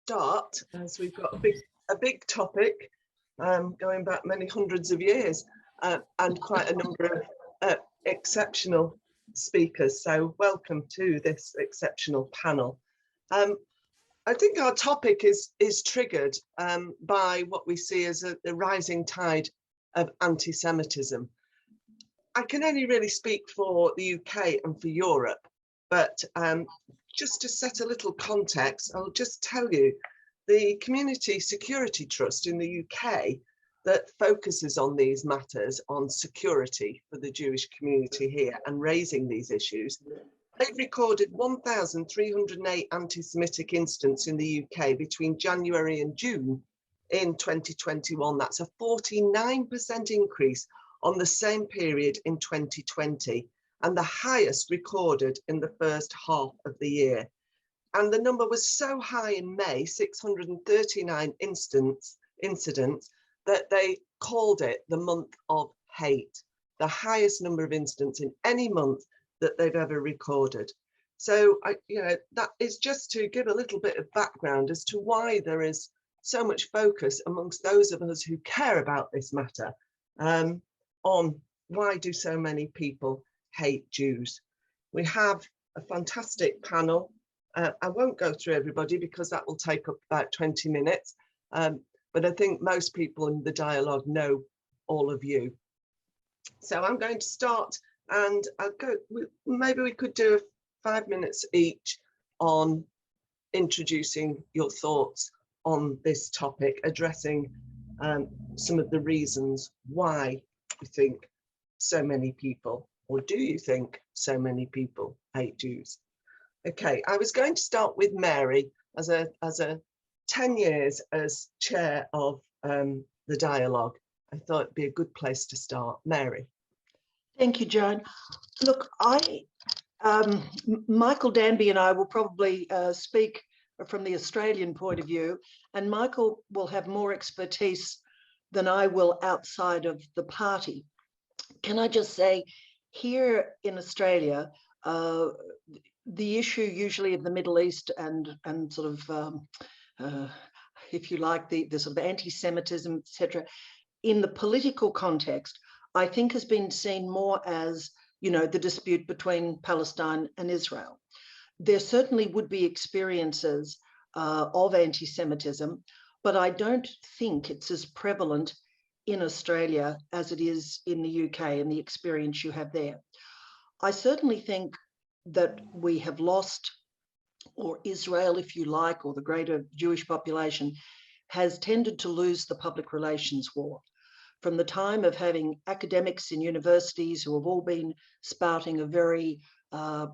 start, as we've got a big topic going back many hundreds of years and quite a number of exceptional speakers. So welcome to this exceptional panel. I think our topic is triggered by what we see as the rising tide of anti-Semitism. I can only really speak for the UK and for Europe, but just to set a little context, I'll just tell you the Community Security Trust in the UK that focuses on these matters, on security for the Jewish community here and raising these issues. They've recorded 1,308 anti-Semitic incidents in the UK between January and June in 2021. That's a 49% increase on the same period in 2020 and the highest recorded in the first half of the year. And the number was so high in May, 639 incidents, that they called it the month of hate, the highest number of incidents in any month that they've ever recorded. So, that is just to give a little bit of background as to why there is so much focus amongst those of us who care about this matter on why do so many people hate Jews. We have a fantastic panel. I won't go through everybody because that will take up about 20 minutes. But I think most people in the dialogue know all of you. So I'm going to start and I'll go, maybe we could do 5 minutes each on introducing your thoughts on this topic, addressing some of the reasons why you think so many people, or do you think so many people hate Jews? Okay, I was going to start with Mary as a 10 years as chair of the dialogue. I thought it'd be a good place to start. Mary. Thank you, Joan. Look, Michael Danby and I will probably speak from the Australian point of view, and Michael will have more expertise than I will outside of the party. Can I just say, here in Australia, the issue usually of the Middle East and sort of, if you like, the sort of anti-Semitism, etc., in the political context, I think has been seen more as, the dispute between Palestine and Israel. There certainly would be experiences of anti-Semitism, but I don't think it's as prevalent in Australia as it is in the UK and the experience you have there. I certainly think that we have lost, or Israel, if you like, or the greater Jewish population has tended to lose the public relations war. From the time of having academics in universities who have all been spouting a very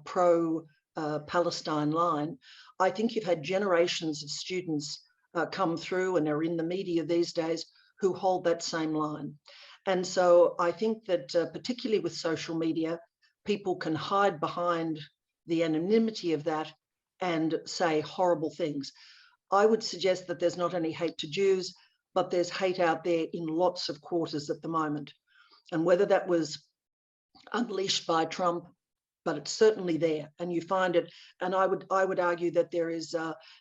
pro-Palestine line, I think you've had generations of students come through and are in the media these days who hold that same line. And so I think that particularly with social media, people can hide behind the anonymity of that and say horrible things. I would suggest that there's not only hate to Jews, but there's hate out there in lots of quarters at the moment. And whether that was unleashed by Trump, but it's certainly there, and you find it. And I would argue that there is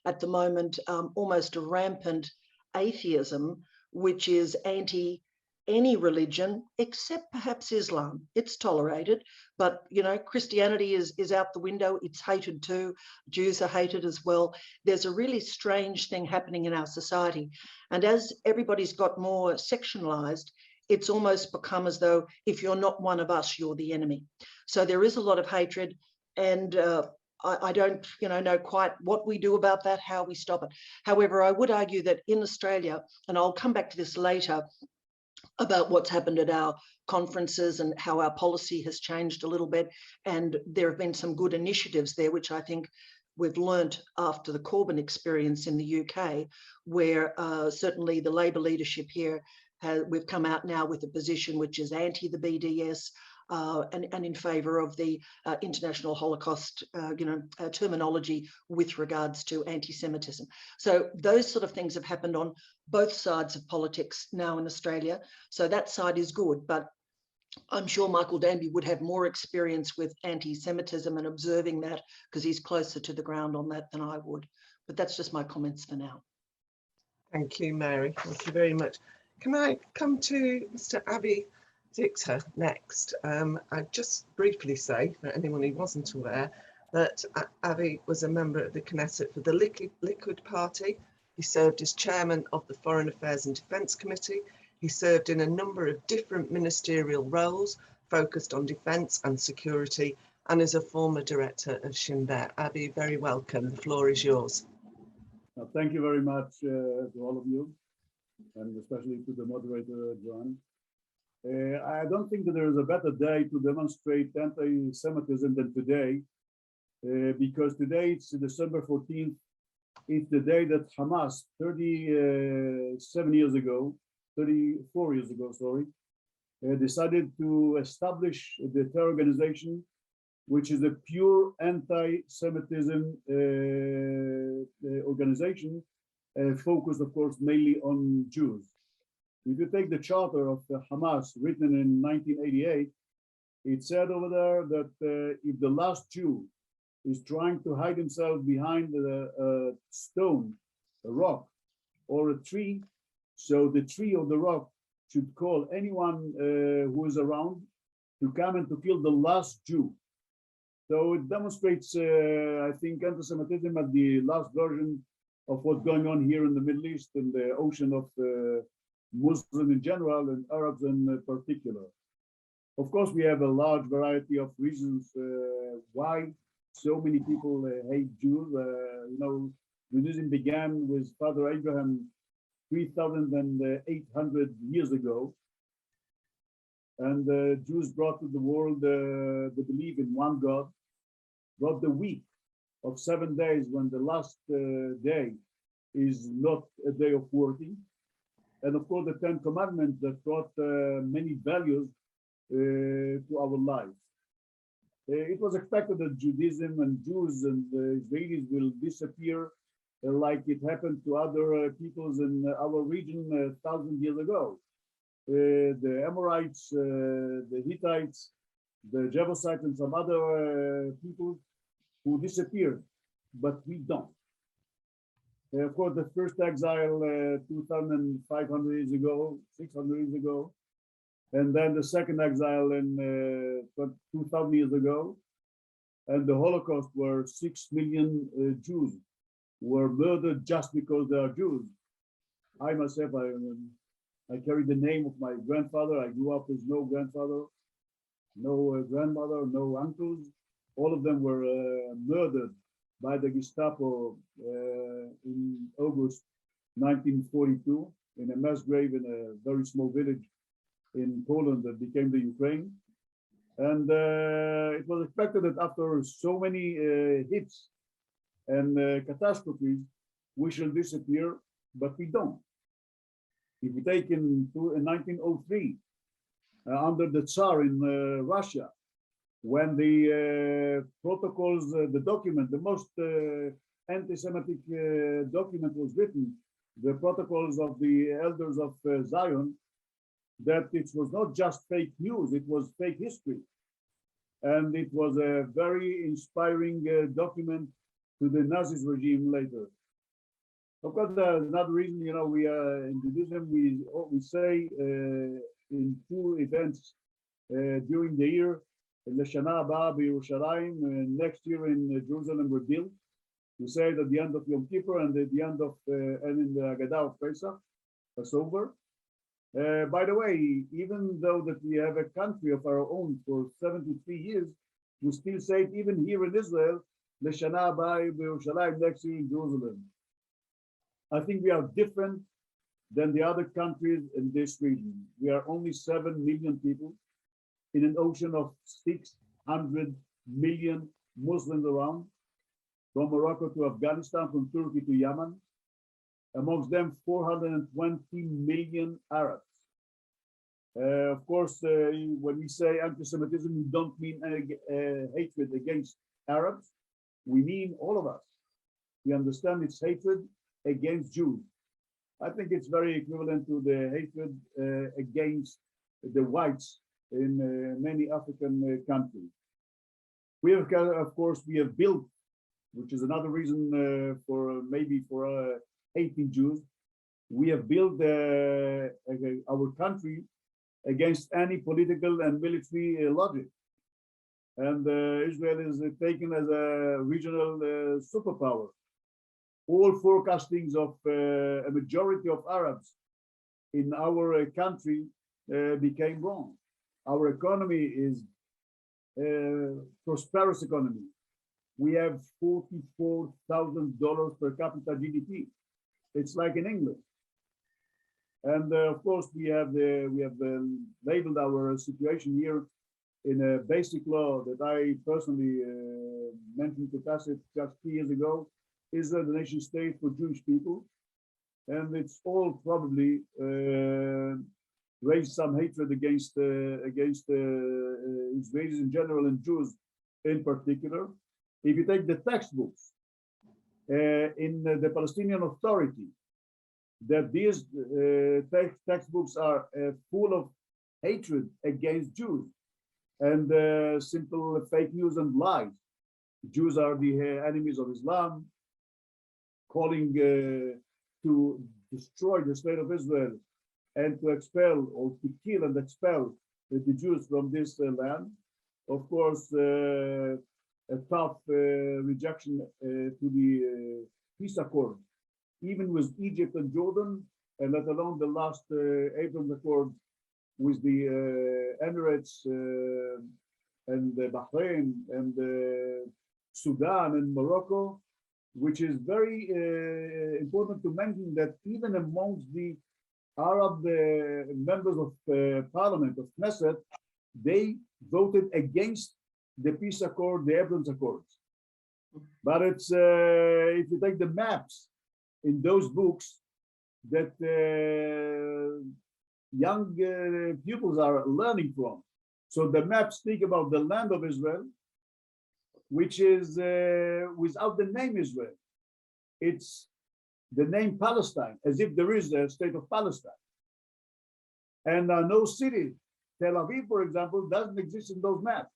at the moment almost a rampant atheism, which is anti any religion except perhaps Islam. It's tolerated, but Christianity is out the window. It's hated too. Jews are hated as well. There's a really strange thing happening in our society, and as everybody's got more sectionalized, it's almost become as though if you're not one of us, you're the enemy. So there is a lot of hatred, and I don't know quite what we do about that, how we stop it. However, I would argue that in Australia, and I'll come back to this later, about what's happened at our conferences and how our policy has changed a little bit. And there have been some good initiatives there, which I think we've learnt after the Corbyn experience in the UK, where certainly the Labor leadership here, we've come out now with a position which is anti the BDS, and in favour of the international Holocaust, terminology with regards to anti-Semitism. So those sort of things have happened on both sides of politics now in Australia. So that side is good, but I'm sure Michael Danby would have more experience with anti-Semitism and observing that, because he's closer to the ground on that than I would. But that's just my comments for now. Thank you, Mary. Thank you very much. Can I come to Mr. Avi Dichter next? I'd just briefly say, for anyone who wasn't aware, that Avi was a member of the Knesset for the Likud Party. He served as chairman of the Foreign Affairs and Defence Committee. He served in a number of different ministerial roles, focused on defence and security, and is a former director of Shin Bet. Avi, very welcome. The floor is yours. Thank you very much to all of you, and especially to the moderator, Joan. I don't think that there is a better day to demonstrate anti-Semitism than today, because today it's December 14th. It's the day that Hamas, 34 years ago, sorry, decided to establish the terror organization, which is a pure anti-Semitism organization, focused, of course, mainly on Jews. If you take the charter of the Hamas, written in 1988, it said over there that if the last Jew is trying to hide himself behind a stone, a rock, or a tree, so the tree or the rock should call anyone who is around to come and to kill the last Jew. So it demonstrates, I think, anti-Semitism at the last version of what's going on here in the Middle East, in the ocean of Muslims in general and Arabs in particular. Of course, we have a large variety of reasons why so many people hate Jews. Judaism began with Father Abraham 3,800 years ago. And Jews brought to the world the belief in one God, brought the week of 7 days when the last day is not a day of working. And of course, the 10 Commandments that brought many values to our lives. It was expected that Judaism and Jews and Israelis will disappear like it happened to other peoples in our region 1,000 years ago. The Amorites, the Hittites, the Jebusites, and some other people who disappeared, but we don't. Of course, the first exile 2,500 years ago, 600 years ago, and then the second exile in 2,000 years ago, and the Holocaust, where 6 million Jews were murdered just because they are Jews. I myself, I carry the name of my grandfather. I grew up with no grandfather, no grandmother, no uncles. All of them were murdered by the Gestapo in August 1942 in a mass grave in a very small village in Poland that became the Ukraine. And it was expected that after so many hits and catastrophes, we shall disappear, but we don't. If we take in 1903, under the Tsar in Russia, when the protocols, the document, the most anti-Semitic document was written, the protocols of the elders of Zion, that it was not just fake news, it was fake history. And it was a very inspiring document to the Nazi regime later. Of course, another reason, we in Judaism, we say in two events during the year, Leshana Haba b'Yerushalayim, next year in Jerusalem rebuilt. We say at the end of Yom Kippur and at the end of and in the Haggadah of Pesach, Passover. By the way, even though that we have a country of our own for 73 years, we still say it even here in Israel, Leshana Haba b'Yerushalayim, next year in Jerusalem. I think we are different than the other countries in this region. We are only 7 million people in an ocean of 600 million Muslims around, from Morocco to Afghanistan, from Turkey to Yemen, amongst them 420 million Arabs. Of course, when we say anti-Semitism, we don't mean hatred against Arabs. We mean all of us. We understand it's hatred against Jews. I think it's very equivalent to the hatred against the whites in many African countries. We have, of course, we have built which is another reason for maybe for hating Jews. We have built our country against any political and military logic. And Israel is taken as a regional superpower. All forecastings of a majority of Arabs in our country became wrong. Our economy is a prosperous economy. We have $44,000 per capita GDP. It's like in England. And of course, we have labeled our situation here in a basic law that I personally mentioned to pass it just 2 years ago, Israel, the nation state for Jewish people. And it's all probably raised some hatred against Israelis in general and Jews in particular. If you take the textbooks in the Palestinian Authority, that these textbooks are full of hatred against Jews and simple fake news and lies. Jews are the enemies of Islam, calling to destroy the state of Israel and to expel or to kill and expel the Jews from this land. Of course, a tough rejection to the peace accord, even with Egypt and Jordan, and let alone the last Abraham Accord with the Emirates and Bahrain and Sudan and Morocco, which is very important to mention that even amongst the Arab members of parliament, of Knesset, they voted against the peace accord, the Abraham Accords. But it's, if you take the maps in those books that young pupils are learning from. So the maps speak about the land of Israel, which is without the name Israel. It's the name Palestine, as if there is a state of Palestine. And no city, Tel Aviv, for example, doesn't exist in those maps.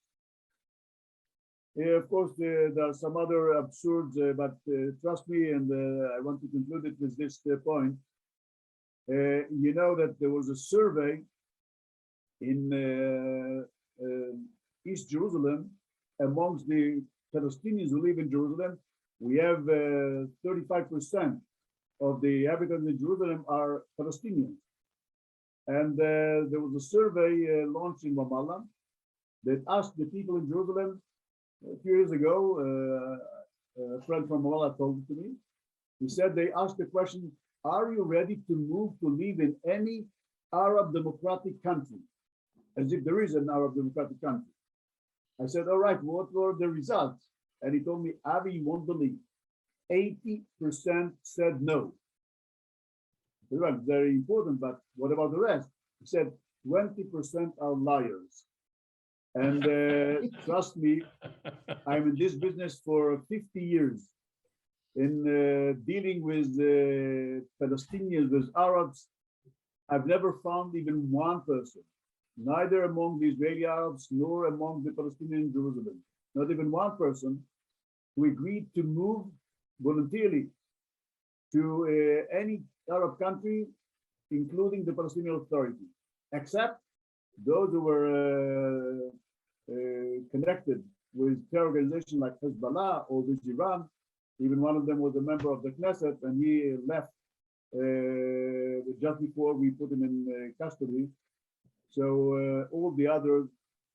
Of course, there are some other absurds, but trust me, and I want to conclude it with this point. You know that there was a survey in East Jerusalem amongst the Palestinians who live in Jerusalem. We have 35% of the inhabitants in Jerusalem are Palestinians. And there was a survey launched in Ramallah that asked the people in Jerusalem. A few years ago, a friend from Ramallah told it to me. He said they asked the question, are you ready to move to live in any Arab democratic country? As if there is an Arab democratic country. I said, all right, what were the results? And he told me, Avi, you won't believe, 80% said no. Well, very important, but what about the rest? He said, 20% are liars. And trust me, I'm in this business for 50 years. In dealing with Palestinians, with Arabs, I've never found even one person, neither among the Israeli Arabs nor among the Palestinians in Jerusalem, not even one person who agreed to move voluntarily to any Arab country, including the Palestinian Authority, except those who were connected with terror organizations like Hezbollah or with Iran. Even one of them was a member of the Knesset, and he left just before we put him in custody. So all the others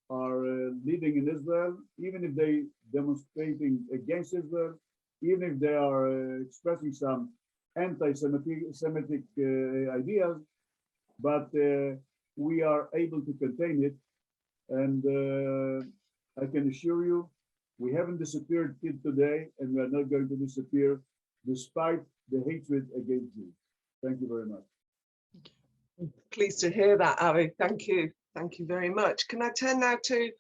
are living in Israel, even if they demonstrating against Israel, even if they are expressing some anti-Semitic ideas, but we are able to contain it. And I can assure you, we haven't disappeared till today, and we are not going to disappear despite the hatred against Jews. Thank you very much. Pleased to hear that, Avi. Thank you. Thank you very much. Can I turn now to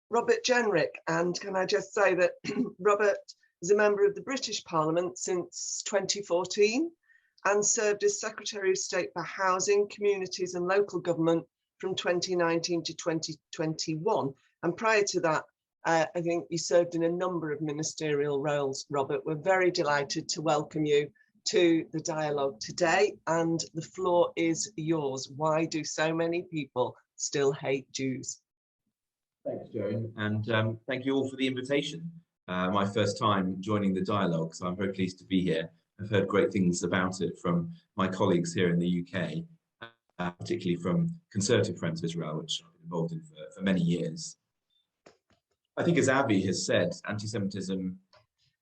Robert Jenrick? And can I just say that Robert is a member of the British Parliament since 2014 and served as Secretary of State for Housing, Communities and Local Government from 2019 to 2021. And prior to that, I think you served in a number of ministerial roles, Robert. We're very delighted to welcome you to the dialogue today, and the floor is yours. Why do so many people still hate Jews? Thanks, Joan, and thank you all for the invitation. My first time joining the dialogue, so I'm very pleased to be here. I've heard great things about it from my colleagues here in the UK, particularly from Conservative Friends of Israel, which I've been involved in for many years. I think, as Avi has said, anti-Semitism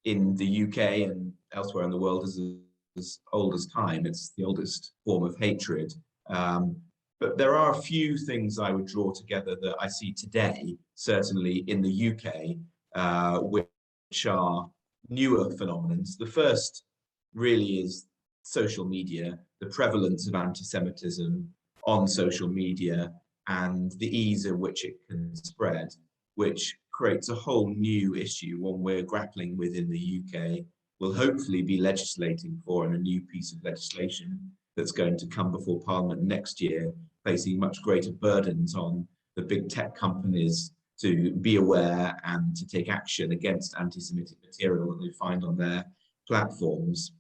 in the UK and elsewhere in the world is as old as time. It's the oldest form of hatred. But there are a few things I would draw together that I see today, certainly in the UK, which are newer phenomena. The first really is social media, the prevalence of anti-Semitism on social media and the ease at which it can spread, which creates a whole new issue, one we're grappling with in the UK. We'll hopefully be legislating for in a new piece of legislation that's going to come before Parliament next year, placing much greater burdens on the big tech companies to be aware and to take action against anti-Semitic material that they find on their platforms.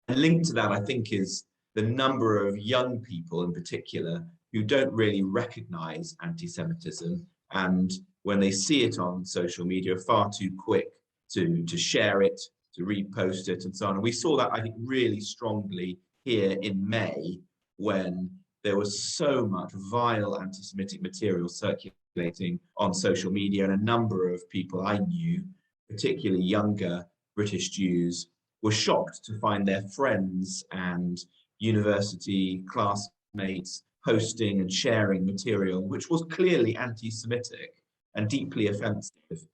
And linked to that, I think, is the number of young people in particular who don't really recognize anti-Semitism, and when they see it on social media, are far too quick to share it, to repost it, and so on. And we saw that, I think, really strongly here in May, when there was so much vile anti-Semitic material circulating on social media, and a number of people I knew, particularly younger British Jews, were shocked to find their friends and university classmates posting and sharing material which was clearly anti-Semitic and deeply offensive.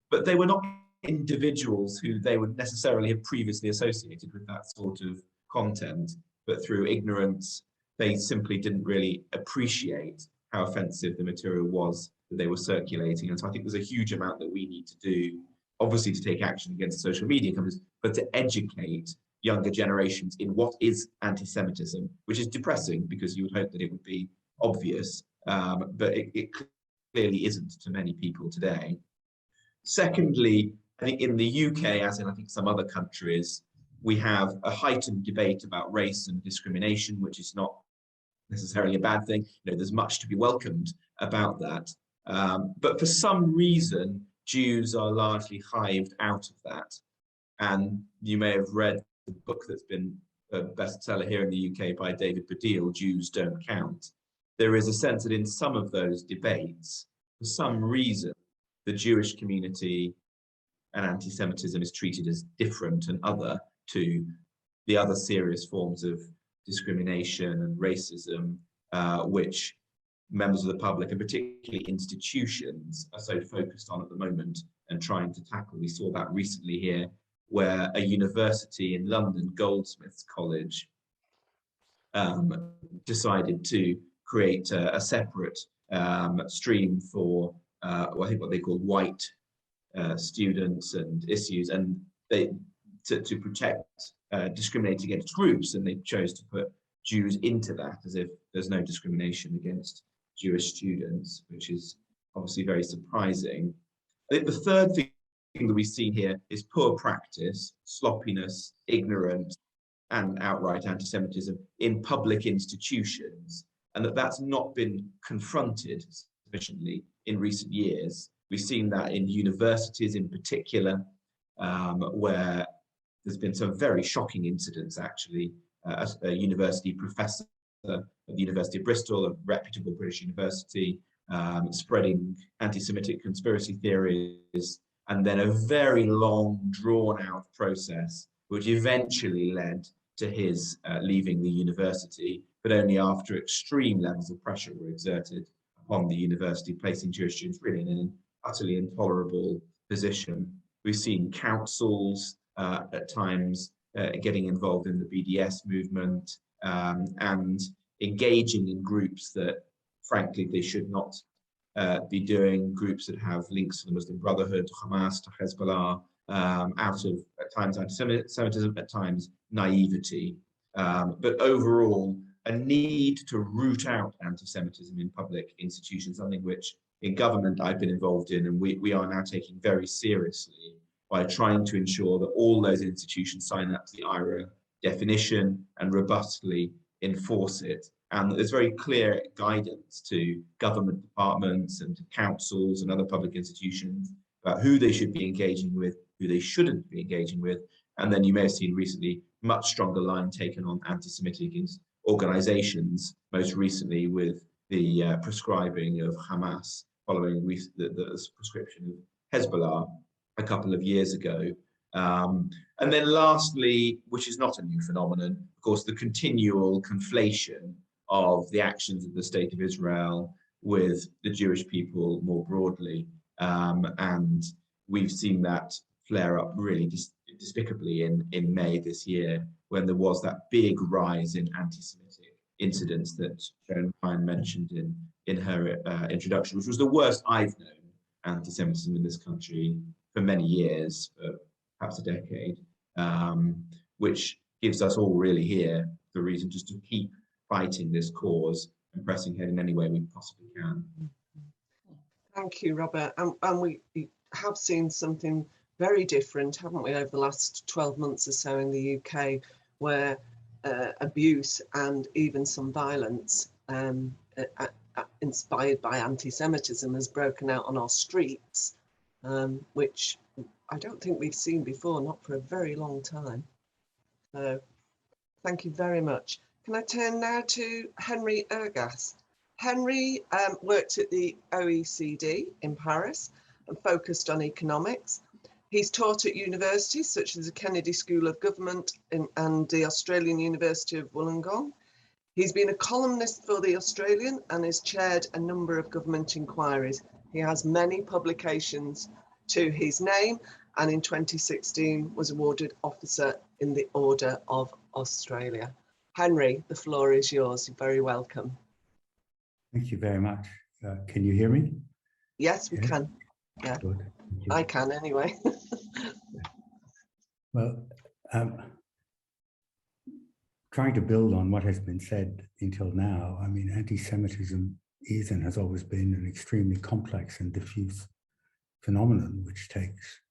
But they were not individuals who they would necessarily have previously associated with that sort of content, but through ignorance, they simply didn't really appreciate how offensive the material was that they were circulating. And so I think there's a huge amount that we need to do, obviously to take action against social media companies, but to educate younger generations in what is anti-Semitism, which is depressing because you would hope that it would be obvious, but it clearly isn't to many people today. Secondly, I think in the UK, as in I think some other countries, we have a heightened debate about race and discrimination, which is not necessarily a bad thing. You know, there's much to be welcomed about that. But for some reason, Jews are largely hived out of that. And you may have read the book that's been a bestseller here in the UK by David Baddiel, Jews Don't Count. There is a sense that in some of those debates, for some reason, the Jewish community and anti-Semitism is treated as different and other to the other serious forms of discrimination and racism, which members of the public and particularly institutions are so focused on at the moment and trying to tackle. We saw that recently here, where a university in London, Goldsmiths College, decided to create a separate stream for I think what they call white students and issues, and they to protect discriminating against groups, and they chose to put Jews into that as if there's no discrimination against Jewish students, which is obviously very surprising. I think the third thing that we've seen here is poor practice, sloppiness, ignorance, and outright anti-Semitism in public institutions, and that's not been confronted sufficiently in recent years. We've seen that in universities in particular, where there's been some very shocking incidents, actually. A university professor at the University of Bristol, a reputable British university, spreading anti-Semitic conspiracy theories, and then a very long, drawn-out process, which eventually led to his leaving the university, but only after extreme levels of pressure were exerted upon the university, placing Jewish students really in an utterly intolerable position. We've seen councils at times getting involved in the BDS movement and engaging in groups that, frankly, they should not be doing, groups that have links to the Muslim Brotherhood, to Hamas, to Hezbollah, out of, at times, anti-Semitism, at times, naivety. But overall, a need to root out anti-Semitism in public institutions, something which in government I've been involved in, and we are now taking very seriously by trying to ensure that all those institutions sign up to the IRA definition and robustly enforce it. And there's very clear guidance to government departments and to councils and other public institutions about who they should be engaging with, who they shouldn't be engaging with. And then you may have seen recently much stronger line taken on anti-Semitic organizations, most recently with the prescribing of Hamas following the prescription of Hezbollah a couple of years ago. And then lastly, which is not a new phenomenon, of course, the continual conflation of the actions of the State of Israel with the Jewish people more broadly. And we've seen that flare up really despicably in May this year, when there was that big rise in anti-Semitic incidents that Joan mentioned in her introduction, which was the worst I've known anti-Semitism in this country for many years, perhaps a decade, which gives us all really here the reason just to keep fighting this cause and pressing ahead in any way we possibly can. Thank you, Robert. And we have seen something very different, haven't we, over the last 12 months or so in the UK, where abuse and even some violence inspired by anti-Semitism has broken out on our streets, which I don't think we've seen before, not for a very long time. So thank you very much. Can I turn now to Henry Ergas? Henry worked at the OECD in Paris and focused on economics. He's taught at universities such as the Kennedy School of Government and the Australian University of Wollongong. He's been a columnist for The Australian and has chaired a number of government inquiries. He has many publications to his name, and in 2016 was awarded Officer in the Order of Australia. Henry, the floor is yours. You're very welcome. Thank you very much. Can you hear me? Yes, we can. Yeah, good. I can anyway. Well, trying to build on what has been said until now, I mean, anti-Semitism is and has always been an extremely complex and diffuse phenomenon, which takes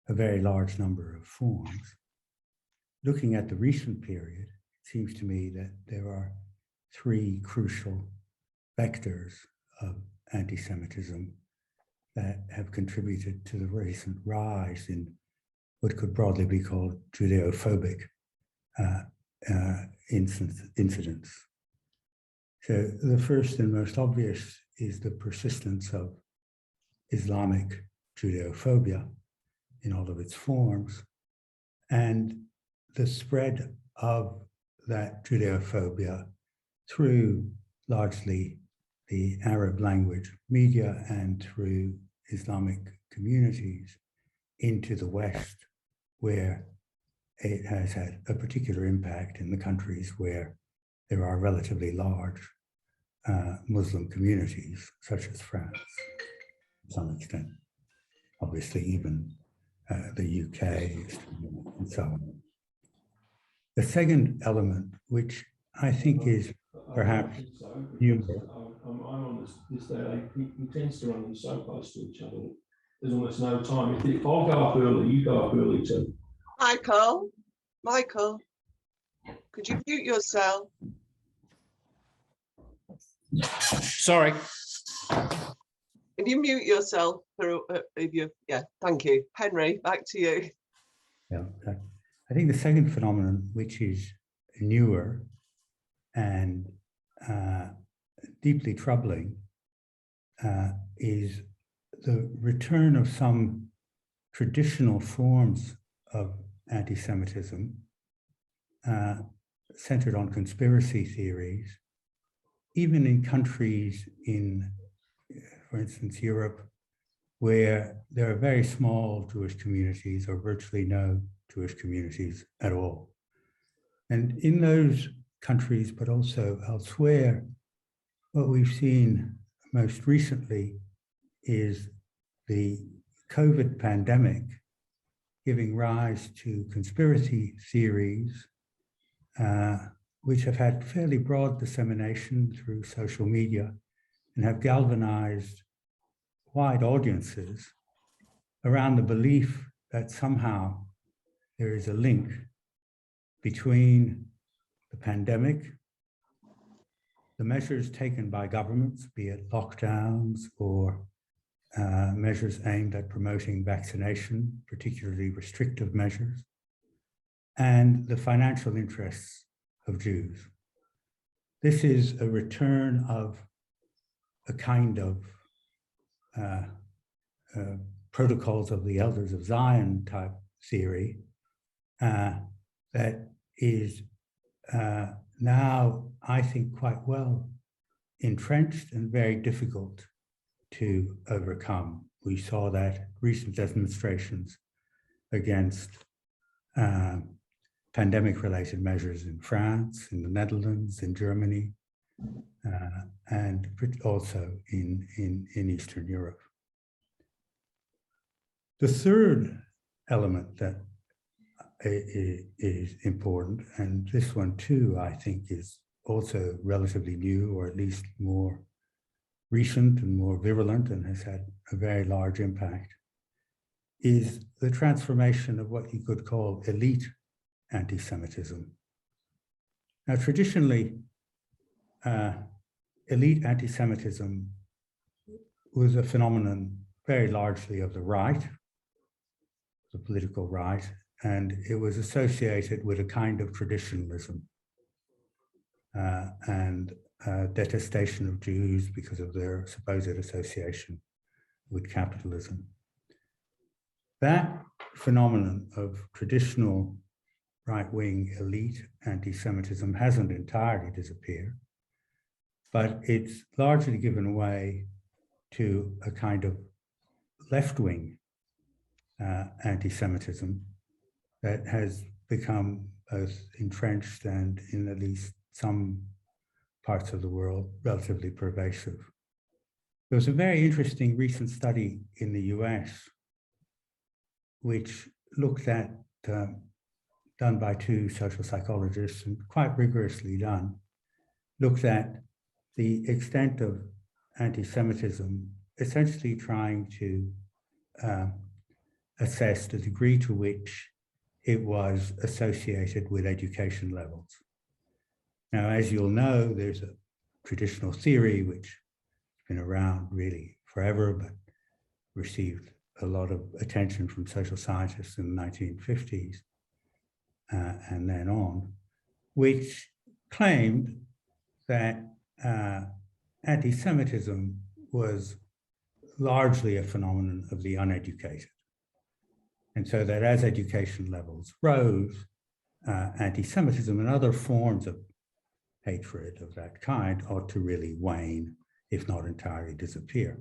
a very large number of forms. Looking at the recent period, it seems to me that there are three crucial vectors of anti-Semitism that have contributed to the recent rise in what could broadly be called Judeo-phobic incidents. So the first and most obvious is the persistence of Islamic Judeophobia in all of its forms, and the spread of that Judeophobia through largely the Arab language media and through Islamic communities into the West, where it has had a particular impact in the countries where there are relatively large Muslim communities, such as France, to some extent, obviously even the UK and so on. The second element, which I think is perhaps humor. I'm on this day. He tends to run so close to each other. There's almost no time. If I'll go up early, you go up early too. Michael, could you mute yourself? Sorry. If you mute yourself, yeah, thank you. Henry, back to you. Yeah, I think the second phenomenon, which is newer and deeply troubling, is the return of some traditional forms of anti-Semitism centered on conspiracy theories, even in countries in, for instance, Europe, where there are very small Jewish communities or virtually no Jewish communities at all. And in those countries, but also elsewhere, what we've seen most recently is the COVID pandemic giving rise to conspiracy theories, which have had fairly broad dissemination through social media and have galvanized wide audiences around the belief that somehow there is a link between the pandemic, the measures taken by governments, be it lockdowns or measures aimed at promoting vaccination, particularly restrictive measures, and the financial interests of Jews. This is a return of a kind of protocols of the elders of Zion type theory that is now, I think, quite well entrenched and very difficult to overcome. We saw that recent demonstrations against pandemic-related measures in France, in the Netherlands, in Germany, and also in Eastern Europe. The third element that is important, and this one too, I think, is also relatively new, or at least more recent and more virulent, and has had a very large impact, is the transformation of what you could call elite anti-Semitism. Now, traditionally, elite anti-Semitism was a phenomenon very largely of the right, the political right, and it was associated with a kind of traditionalism and detestation of Jews because of their supposed association with capitalism. That phenomenon of traditional right-wing elite anti-Semitism hasn't entirely disappeared, but it's largely given way to a kind of left-wing anti-Semitism that has become both entrenched and, in at least some parts of the world, relatively pervasive. There was a very interesting recent study in the US which looked at, done by two social psychologists and quite rigorously done, looked at the extent of anti-Semitism, essentially trying to assess the degree to which it was associated with education levels. Now, as you'll know, there's a traditional theory which has been around really forever, but received a lot of attention from social scientists in the 1950s and then on, which claimed that anti-Semitism was largely a phenomenon of the uneducated. And so that as education levels rose, anti-Semitism and other forms of hatred of that kind ought to really wane, if not entirely disappear.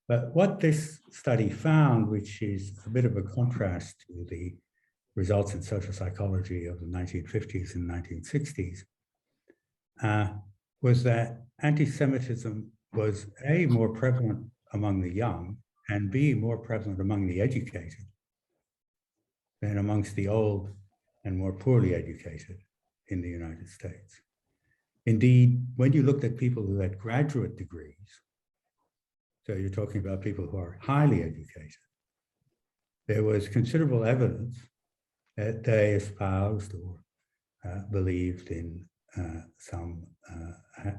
But what this study found, which is a bit of a contrast to the results in social psychology of the 1950s and 1960s, was that anti-Semitism was A, more prevalent among the young, and B, more prevalent among the educated than amongst the old and more poorly educated in the United States. Indeed, when you looked at people who had graduate degrees, so you're talking about people who are highly educated, there was considerable evidence that they espoused or believed in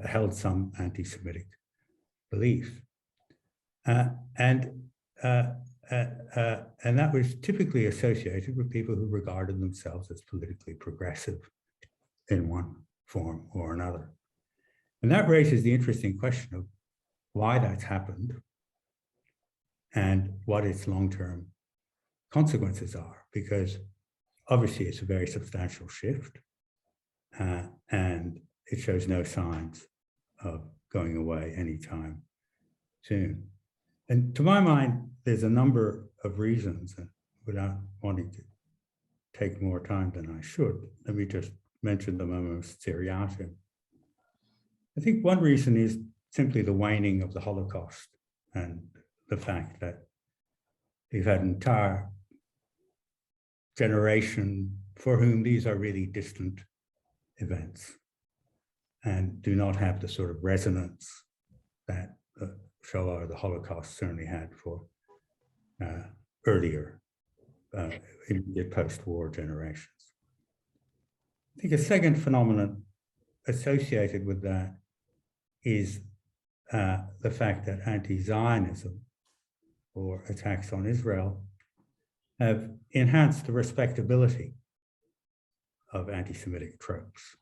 held some anti-Semitic beliefs. And that was typically associated with people who regarded themselves as politically progressive in one form or another. And that raises the interesting question of why that's happened and what its long-term consequences are, because obviously it's a very substantial shift and it shows no signs of going away anytime soon. And to my mind, there's a number of reasons, and without wanting to take more time than I should, let me just mention them almost seriatim. I think one reason is simply the waning of the Holocaust and the fact that you've had an entire generation for whom these are really distant events and do not have the sort of resonance that Shoah or the Holocaust certainly had for earlier immediate post-war generations. I think a second phenomenon associated with that is the fact that anti-Zionism or attacks on Israel have enhanced the respectability of anti-Semitic tropes,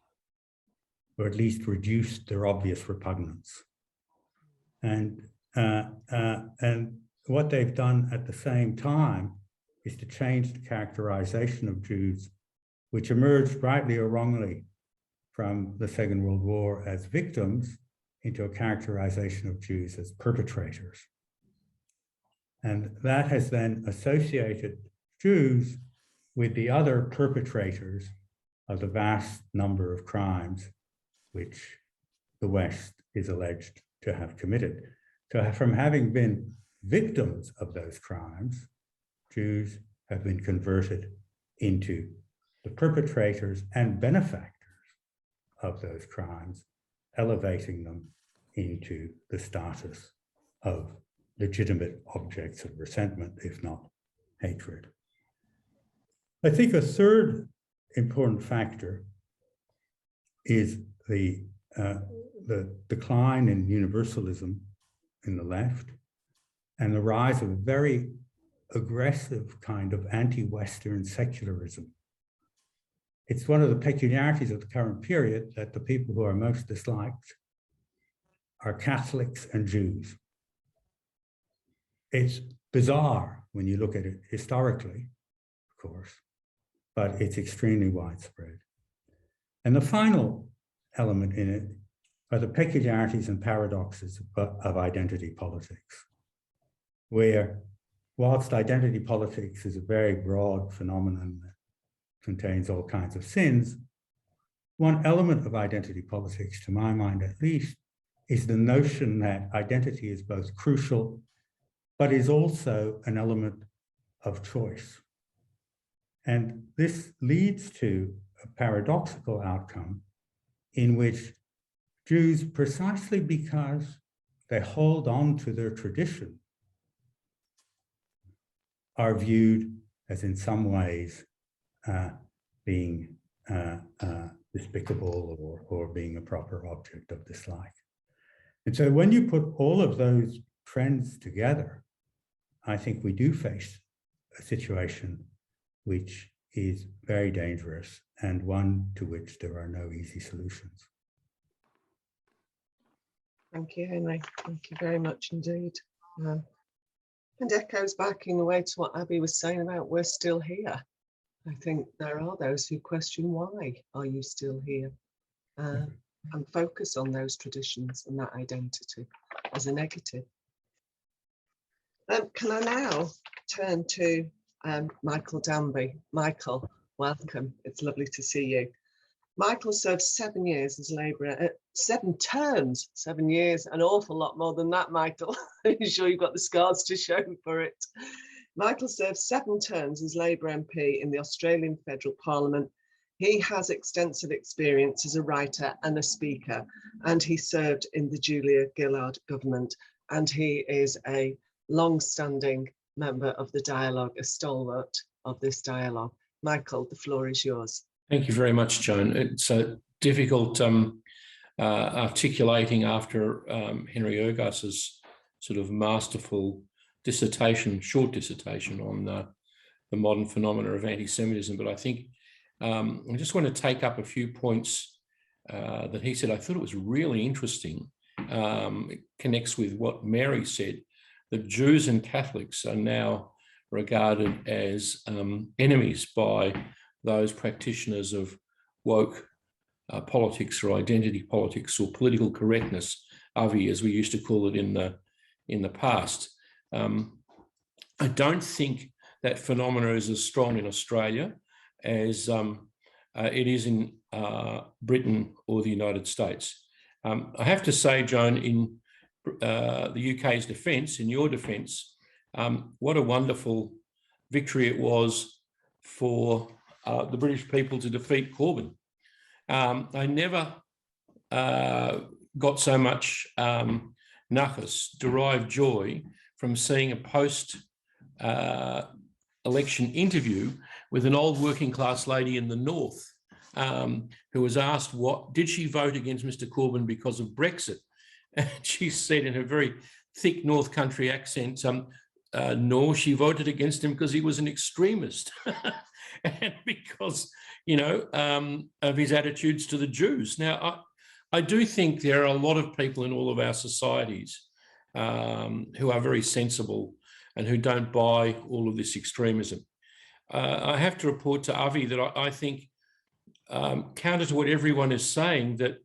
or at least reduced their obvious repugnance. And what they've done at the same time is to change the characterization of Jews, which emerged rightly or wrongly from the Second World War as victims, into a characterization of Jews as perpetrators. And that has then associated Jews with the other perpetrators of the vast number of crimes which the West is alleged to have committed. So from having been victims of those crimes, Jews have been converted into the perpetrators and benefactors of those crimes, elevating them into the status of legitimate objects of resentment, if not hatred. I think a third important factor is the decline in universalism in the left and the rise of a very aggressive kind of anti-Western secularism. It's one of the peculiarities of the current period that the people who are most disliked are Catholics and Jews. It's bizarre when you look at it historically, of course, but it's extremely widespread. And the final element in it are the peculiarities and paradoxes of identity politics, where whilst identity politics is a very broad phenomenon that contains all kinds of sins, one element of identity politics, to my mind at least, is the notion that identity is both crucial, but is also an element of choice. And this leads to a paradoxical outcome in which Jews, precisely because they hold on to their tradition, are viewed as in some ways being despicable or being a proper object of dislike. And so when you put all of those trends together, I think we do face a situation which is very dangerous and one to which there are no easy solutions. Thank you, Henry. Thank you very much indeed. And echoes back in a way to what Abby was saying about we're still here. I think there are those who question why are you still here, and focus on those traditions and that identity as a negative. Can I now turn to Michael Danby? Michael, welcome. It's lovely to see you. Michael served 7 years as Labourer, 7 terms, 7 years, an awful lot more than that, Michael. I'm sure you've got the scars to show for it. Michael served 7 terms as Labour MP in the Australian Federal Parliament. He has extensive experience as a writer and a speaker, and he served in the Julia Gillard government, and he is a long-standing member of the dialogue, a stalwart of this dialogue. Michael, the floor is yours. Thank you very much, Joan. It's difficult articulating after Henry Ergas's sort of masterful dissertation, short dissertation on the modern phenomena of anti-Semitism, but I think I just want to take up a few points that he said. I thought it was really interesting. It connects with what Mary said, that Jews and Catholics are now regarded as enemies by those practitioners of woke politics or identity politics or political correctness, Avi, as we used to call it in the past. I don't think that phenomena is as strong in Australia as it is in Britain or the United States. I have to say, Joan, in the UK's defence, in your defence, what a wonderful victory it was for the British people to defeat Corbyn. I never got so much Nachas derive joy from seeing a post-election interview with an old working class lady in the north who was asked, did she vote against Mr. Corbyn because of Brexit? And she said in her very thick North Country accent, no, she voted against him because he was an extremist and because, of his attitudes to the Jews. Now, I do think there are a lot of people in all of our societies who are very sensible and who don't buy all of this extremism. I have to report to Avi that I think, counter to what everyone is saying, that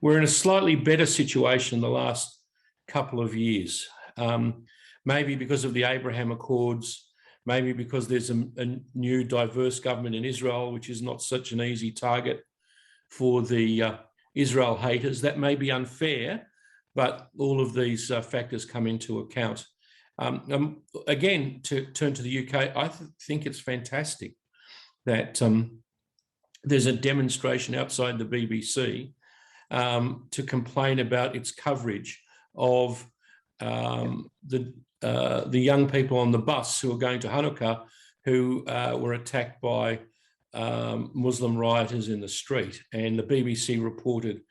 we're in a slightly better situation in the last couple of years. Maybe because of the Abraham Accords, maybe because there's a new diverse government in Israel, which is not such an easy target for the Israel haters. That may be unfair, but all of these factors come into account. Again, to turn to the UK, I think it's fantastic that there's a demonstration outside the BBC to complain about its coverage of the young people on the bus who are going to Hanukkah who were attacked by Muslim rioters in the street. And the BBC reported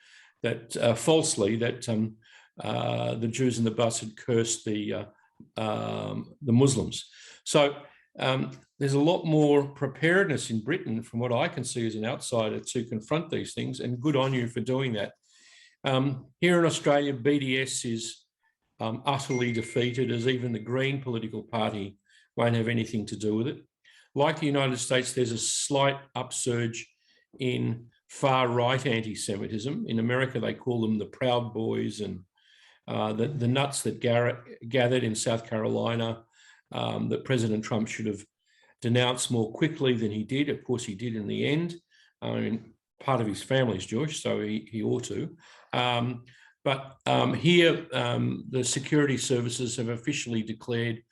that falsely that the Jews in the bus had cursed the Muslims. So there's a lot more preparedness in Britain, from what I can see as an outsider, to confront these things, and good on you for doing that. Here in Australia, BDS is utterly defeated, as even the Green political party won't have anything to do with it. Like the United States, there's a slight upsurge in far-right anti-Semitism. In America, they call them the Proud Boys, and the nuts that gathered in South Carolina that President Trump should have denounced more quickly than he did. Of course, he did in the end. I mean, part of his family's Jewish, so he ought to. But here, the security services have officially declared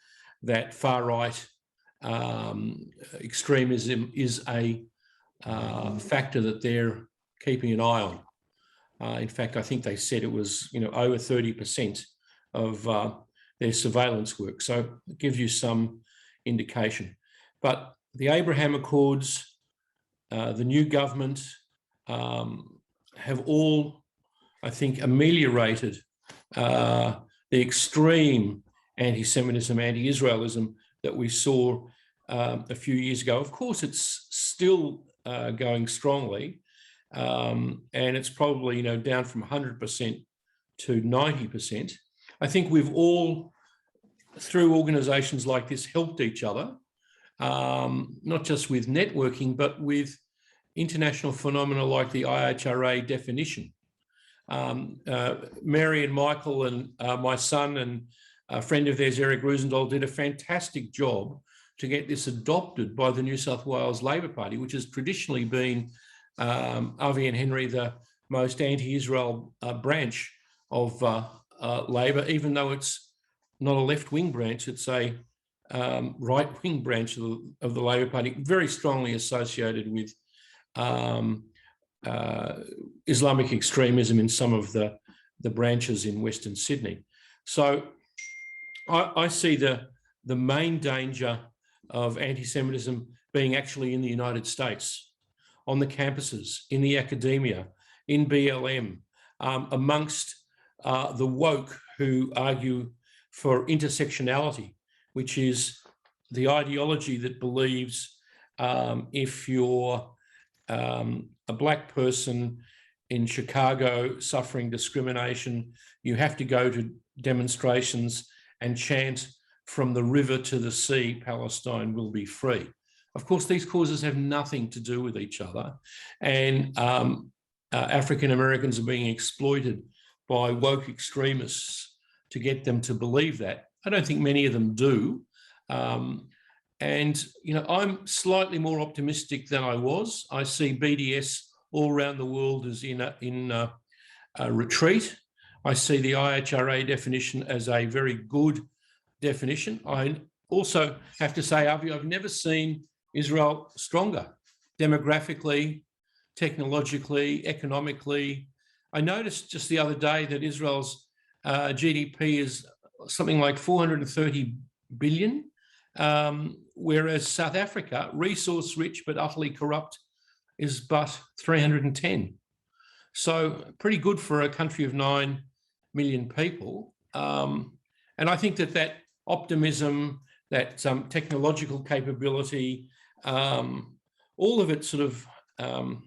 that far-right extremism is a factor that they're keeping an eye on. In fact, I think they said it was, over 30% of their surveillance work. So it gives you some indication. But the Abraham Accords, the new government have all, I think, ameliorated the extreme anti-Semitism, anti-Israelism that we saw a few years ago. Of course, it's still going strongly, and it's probably, down from 100% to 90%. I think we've all, through organisations like this, helped each other, not just with networking, but with international phenomena like the IHRA definition. Mary and Michael and my son and a friend of theirs, Eric Roosendahl, did a fantastic job to get this adopted by the New South Wales Labor Party, which has traditionally been, Avi and Henry, the most anti-Israel branch of Labor, even though it's not a left-wing branch, it's a right-wing branch of the Labor Party, very strongly associated with Islamic extremism in some of the branches in Western Sydney. So I see the main danger of anti-Semitism being actually in the United States, on the campuses, in the academia, in BLM, amongst the woke who argue for intersectionality, which is the ideology that believes if you're a black person in Chicago suffering discrimination, you have to go to demonstrations and chant from the river to the sea, Palestine will be free. Of course, these causes have nothing to do with each other. And African Americans are being exploited by woke extremists to get them to believe that. I don't think many of them do. And, I'm slightly more optimistic than I was. I see BDS all around the world as in a retreat. I see the IHRA definition as a very good definition. I also have to say, Avi, I've never seen Israel stronger demographically, technologically, economically. I noticed just the other day that Israel's GDP is something like 430 billion, whereas South Africa, resource rich but utterly corrupt, is but 310. So pretty good for a country of 9 million people. And I think that optimism, that technological capability, all of it sort of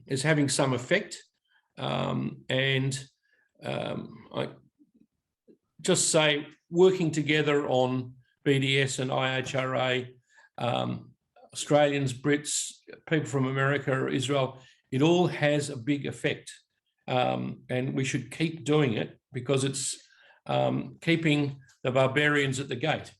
is having some effect. And I just say, working together on BDS and IHRA, Australians, Brits, people from America, Israel, it all has a big effect. And we should keep doing it because it's keeping the barbarians at the gate.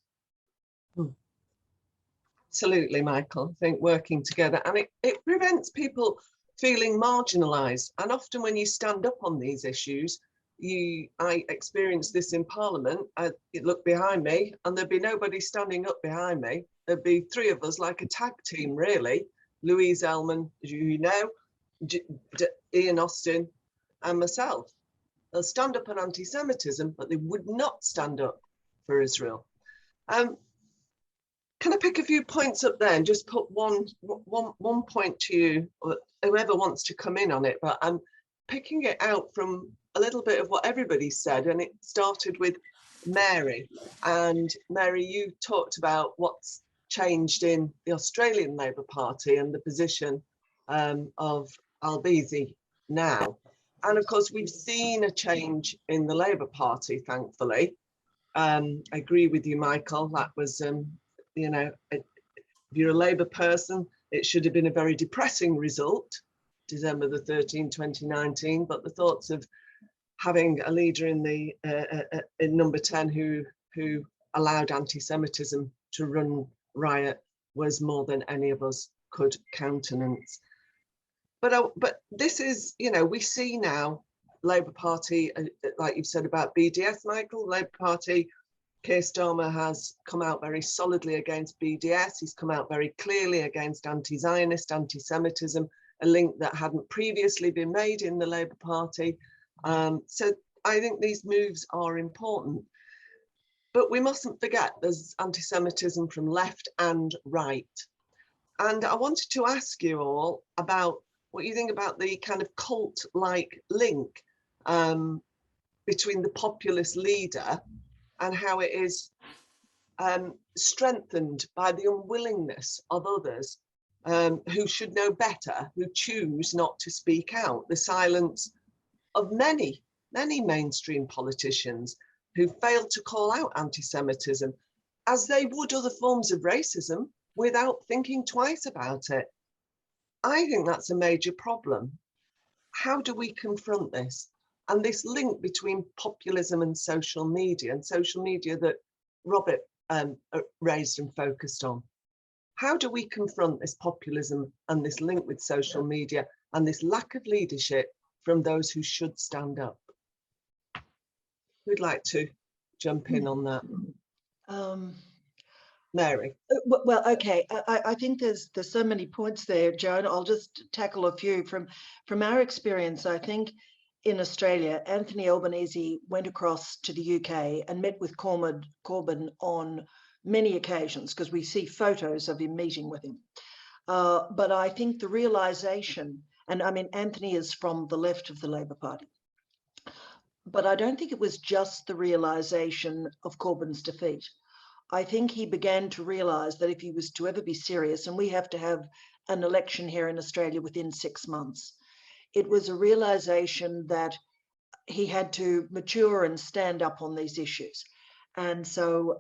Absolutely, Michael. I think working together, and it prevents people feeling marginalised. And often when you stand up on these issues, I experienced this in Parliament. I look behind me and there'd be nobody standing up behind me. There'd be three of us like a tag team, really. Louise Ellman, as you know, Ian Austin and myself. They'll stand up on anti-Semitism, but they would not stand up for Israel. Can I pick a few points up there and just put one point to you, or whoever wants to come in on it, but I'm picking it out from a little bit of what everybody said, and it started with Mary. And Mary, you talked about what's changed in the Australian Labour Party and the position of Albizi now. And of course, we've seen a change in the Labour Party, thankfully. I agree with you, Michael. That was, you know, if you're a Labour person, it should have been a very depressing result, December the 13th, 2019. But the thoughts of having a leader in the in number 10 who allowed anti-Semitism to run riot was more than any of us could countenance. But this is, you know, we see now Labour Party, like you've said about BDS, Michael, Labour Party, Keir Starmer has come out very solidly against BDS. He's come out very clearly against anti-Zionist, anti-Semitism, a link that hadn't previously been made in the Labour Party. So I think these moves are important. But we mustn't forget there's anti-Semitism from left and right. And I wanted to ask you all about what you think about the kind of cult-like link between the populist leader and how it is strengthened by the unwillingness of others who should know better, who choose not to speak out, the silence of many mainstream politicians who fail to call out anti-Semitism as they would other forms of racism without thinking twice about it. I think that's a major problem. How do we confront this? And this link between populism and social media that Robert raised and focused on. How do we confront this populism and this link with social media and this lack of leadership from those who should stand up? Who'd like to jump in on that? Mary. Well, okay. I think there's so many points there, Joan. I'll just tackle a few from our experience. I think in Australia, Anthony Albanese went across to the UK and met with Corbyn on many occasions because we see photos of him meeting with him. But I think the realization, and I mean, Anthony is from the left of the Labour Party, but I don't think it was just the realization of Corbyn's defeat. I think he began to realize that if he was to ever be serious, and we have to have an election here in Australia within 6 months, it was a realization that he had to mature and stand up on these issues. And so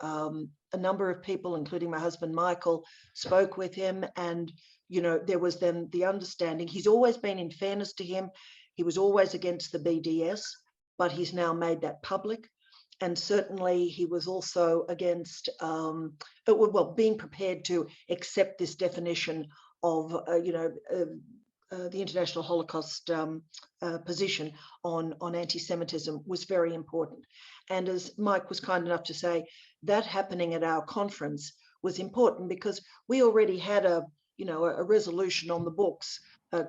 a number of people, including my husband, Michael, spoke with him. And, you know, there was then the understanding. He's always been, in fairness to him, he was always against the BDS, but he's now made that public. And certainly he was also against, being prepared to accept this definition of, the International Holocaust position on anti-Semitism was very important. And as Mike was kind enough to say, that happening at our conference was important because we already had a resolution on the books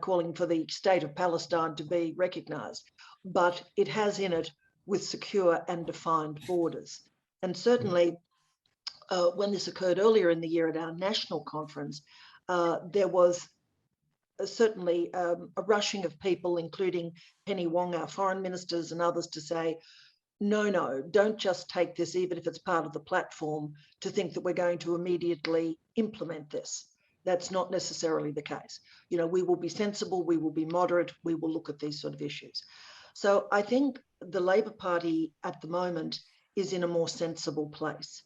calling for the state of Palestine to be recognized, but it has in it with secure and defined borders. And certainly when this occurred earlier in the year at our national conference, there was certainly a rushing of people, including Penny Wong, our foreign ministers, and others, to say, no, don't just take this, even if it's part of the platform, to think that we're going to immediately implement this. That's not necessarily the case. You know, we will be sensible, we will be moderate, we will look at these sort of issues. So I think the Labor Party at the moment is in a more sensible place.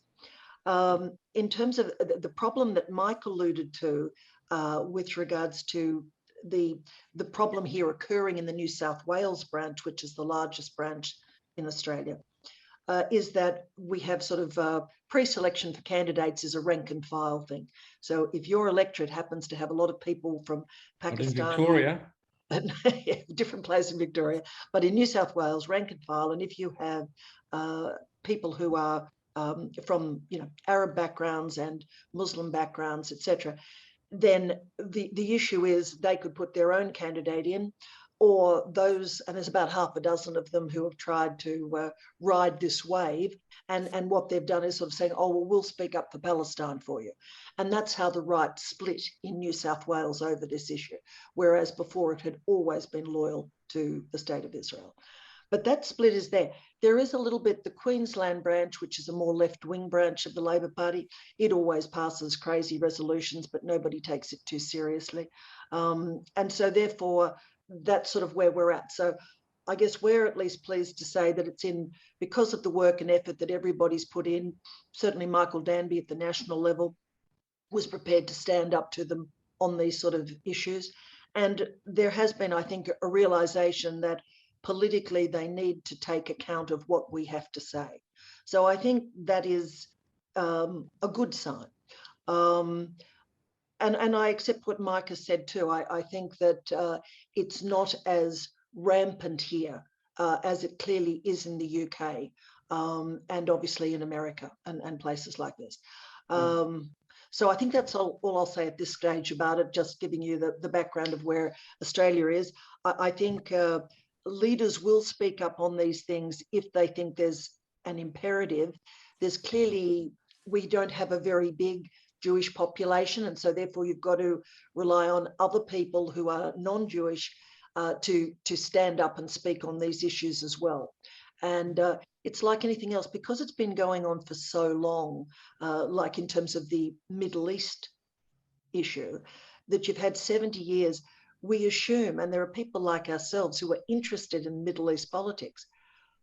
In terms of the problem that Mike alluded to with regards to the problem here occurring in the New South Wales branch, which is the largest branch in Australia, is that we have sort of pre-selection for candidates is a rank and file thing. So if your electorate happens to have a lot of people from Pakistan, in Victoria, different place in Victoria, but in New South Wales, rank and file, and if you have people who are from, you know, Arab backgrounds and Muslim backgrounds, etc., then the issue is they could put their own candidate in, or those, and there's about half a dozen of them who have tried to ride this wave, and what they've done is sort of saying, oh, well, we'll speak up for Palestine for you. And that's how the right split in New South Wales over this issue, whereas before it had always been loyal to the state of Israel. But that split is there. There is a little bit, the Queensland branch, which is a more left-wing branch of the Labor Party, it always passes crazy resolutions, but nobody takes it too seriously. And so therefore, that's sort of where we're at. So I guess we're at least pleased to say that it's in, because of the work and effort that everybody's put in, certainly Michael Danby at the national level was prepared to stand up to them on these sort of issues. And there has been, I think, a realization that politically they need to take account of what we have to say. So I think that is a good sign. And I accept what Mike has said too. I think that it's not as rampant here as it clearly is in the UK and obviously in America and places like this. So I think that's all I'll say at this stage about it, just giving you the background of where Australia is. I think leaders will speak up on these things if they think there's an imperative. There's clearly, we don't have a very big Jewish population, and so therefore you've got to rely on other people who are non-Jewish to stand up and speak on these issues as well. And it's like anything else, because it's been going on for so long, like in terms of the Middle East issue, that you've had 70 years, we assume, and there are people like ourselves who are interested in Middle East politics,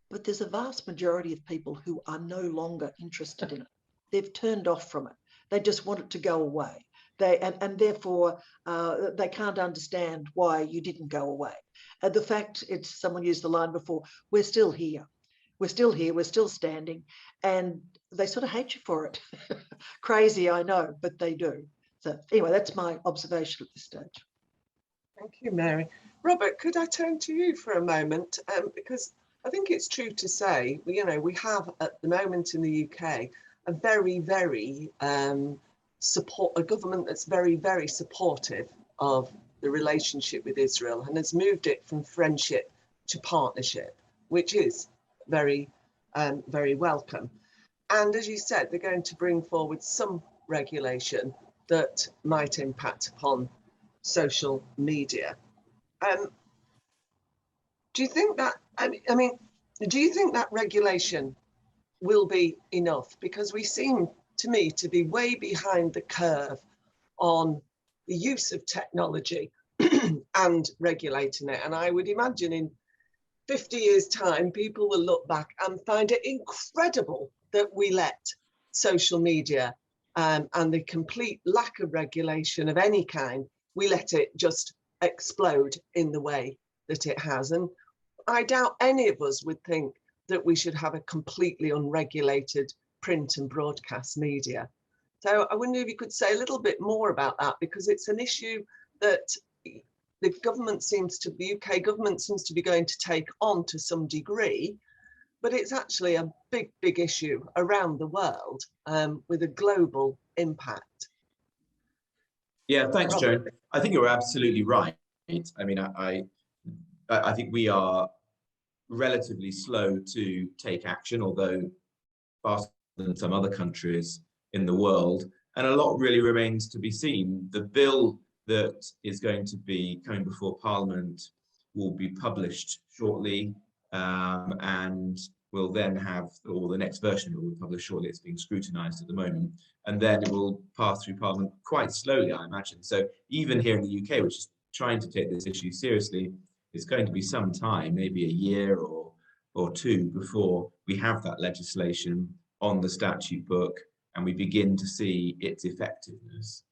but there's a vast majority of people who are no longer interested in it. They've turned off from it. They just want it to go away. And therefore, they can't understand why you didn't go away. And the fact, someone used the line before, we're still here. We're still here, we're still standing, and they sort of hate you for it. Crazy, I know, but they do. So anyway, that's my observation at this stage. Thank you, Mary. Robert, could I turn to you for a moment? Because I think it's true to say, you know, we have at the moment in the UK a very, very a government that's very, very supportive of the relationship with Israel and has moved it from friendship to partnership, which is very, very welcome. And as you said, they're going to bring forward some regulation that might impact upon social media. Do you think that, I mean, do you think that regulation will be enough? Because we seem to me to be way behind the curve on the use of technology and regulating it. And I would imagine in 50 years' time, people will look back and find it incredible that we let social media and the complete lack of regulation of any kind, we let it just explode in the way that it has. And I doubt any of us would think that we should have a completely unregulated print and broadcast media. So I wonder if you could say a little bit more about that, because it's an issue that the government the UK government seems to be going to take on to some degree, but it's actually a big, big issue around the world with a global impact. Yeah, thanks, Joan. I think you're absolutely right. I mean, I think we are relatively slow to take action, although faster than some other countries in the world. And a lot really remains to be seen. The bill that is going to be coming before Parliament will be published shortly, and will then have, or the next version will be published shortly. It's being scrutinised at the moment, and then it will pass through Parliament quite slowly, I imagine. So even here in the UK, which is trying to take this issue seriously, it's going to be some time, maybe a year or two, before we have that legislation on the statute book and we begin to see its effectiveness.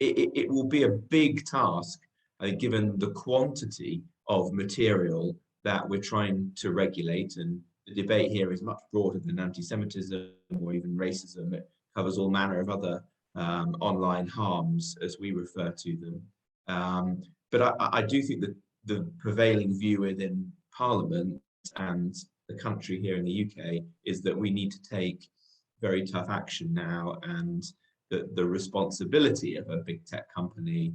It will be a big task, given the quantity of material that we're trying to regulate. And the debate here is much broader than anti-Semitism or even racism. It covers all manner of other online harms, as we refer to them. But I do think that the prevailing view within Parliament and the country here in the UK is that we need to take very tough action now, and that the responsibility of a big tech company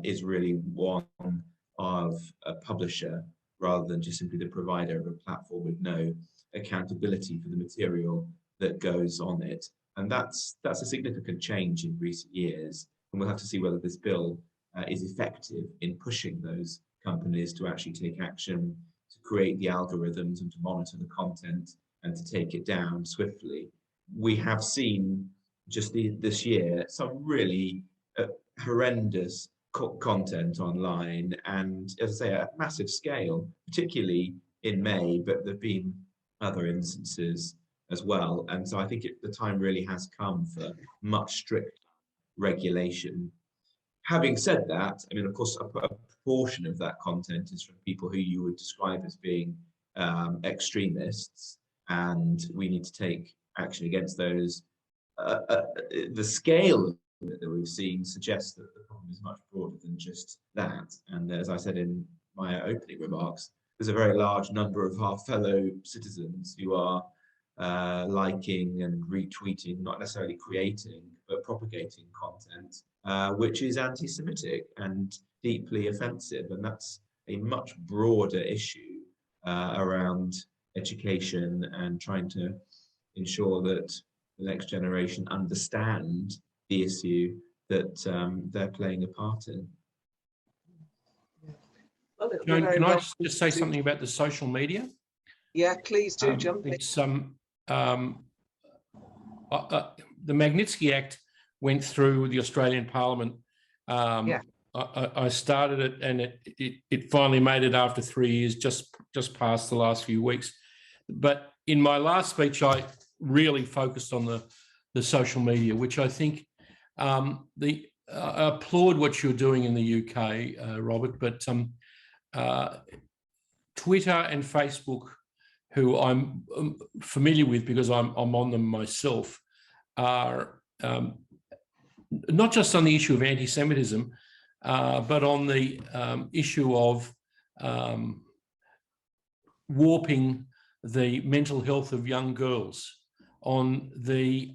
is really one of a publisher, rather than just simply the provider of a platform with no accountability for the material that goes on it. And that's a significant change in recent years, and we'll have to see whether this bill is effective in pushing those companies to actually take action, to create the algorithms and to monitor the content and to take it down swiftly. We have seen just this year some really horrendous content online, and as I say, at massive scale, particularly in May, but there have been other instances as well. And so I think the time really has come for much strict regulation. Having said that, I mean, of course, a proportion of that content is from people who you would describe as being extremists, and we need to take action against those. The scale that we've seen suggests that the problem is much broader than just that. And as I said in my opening remarks, there's a very large number of our fellow citizens who are liking and retweeting, not necessarily creating, but propagating content, which is anti-Semitic and deeply offensive. And that's a much broader issue around education and trying to ensure that the next generation understand the issue that they're playing a part in. Well, Joan, can I just say something about the social media? Yeah, please do jump in. It's the Magnitsky Act went through the Australian Parliament. Yeah. I started it, and it finally made it after 3 years, just past the last few weeks. But in my last speech, I really focused on the social media, which I think I applaud what you're doing in the UK, Robert, but Twitter and Facebook, who I'm familiar with because I'm on them myself, are not just on the issue of anti-Semitism, but on the issue of warping the mental health of young girls, on the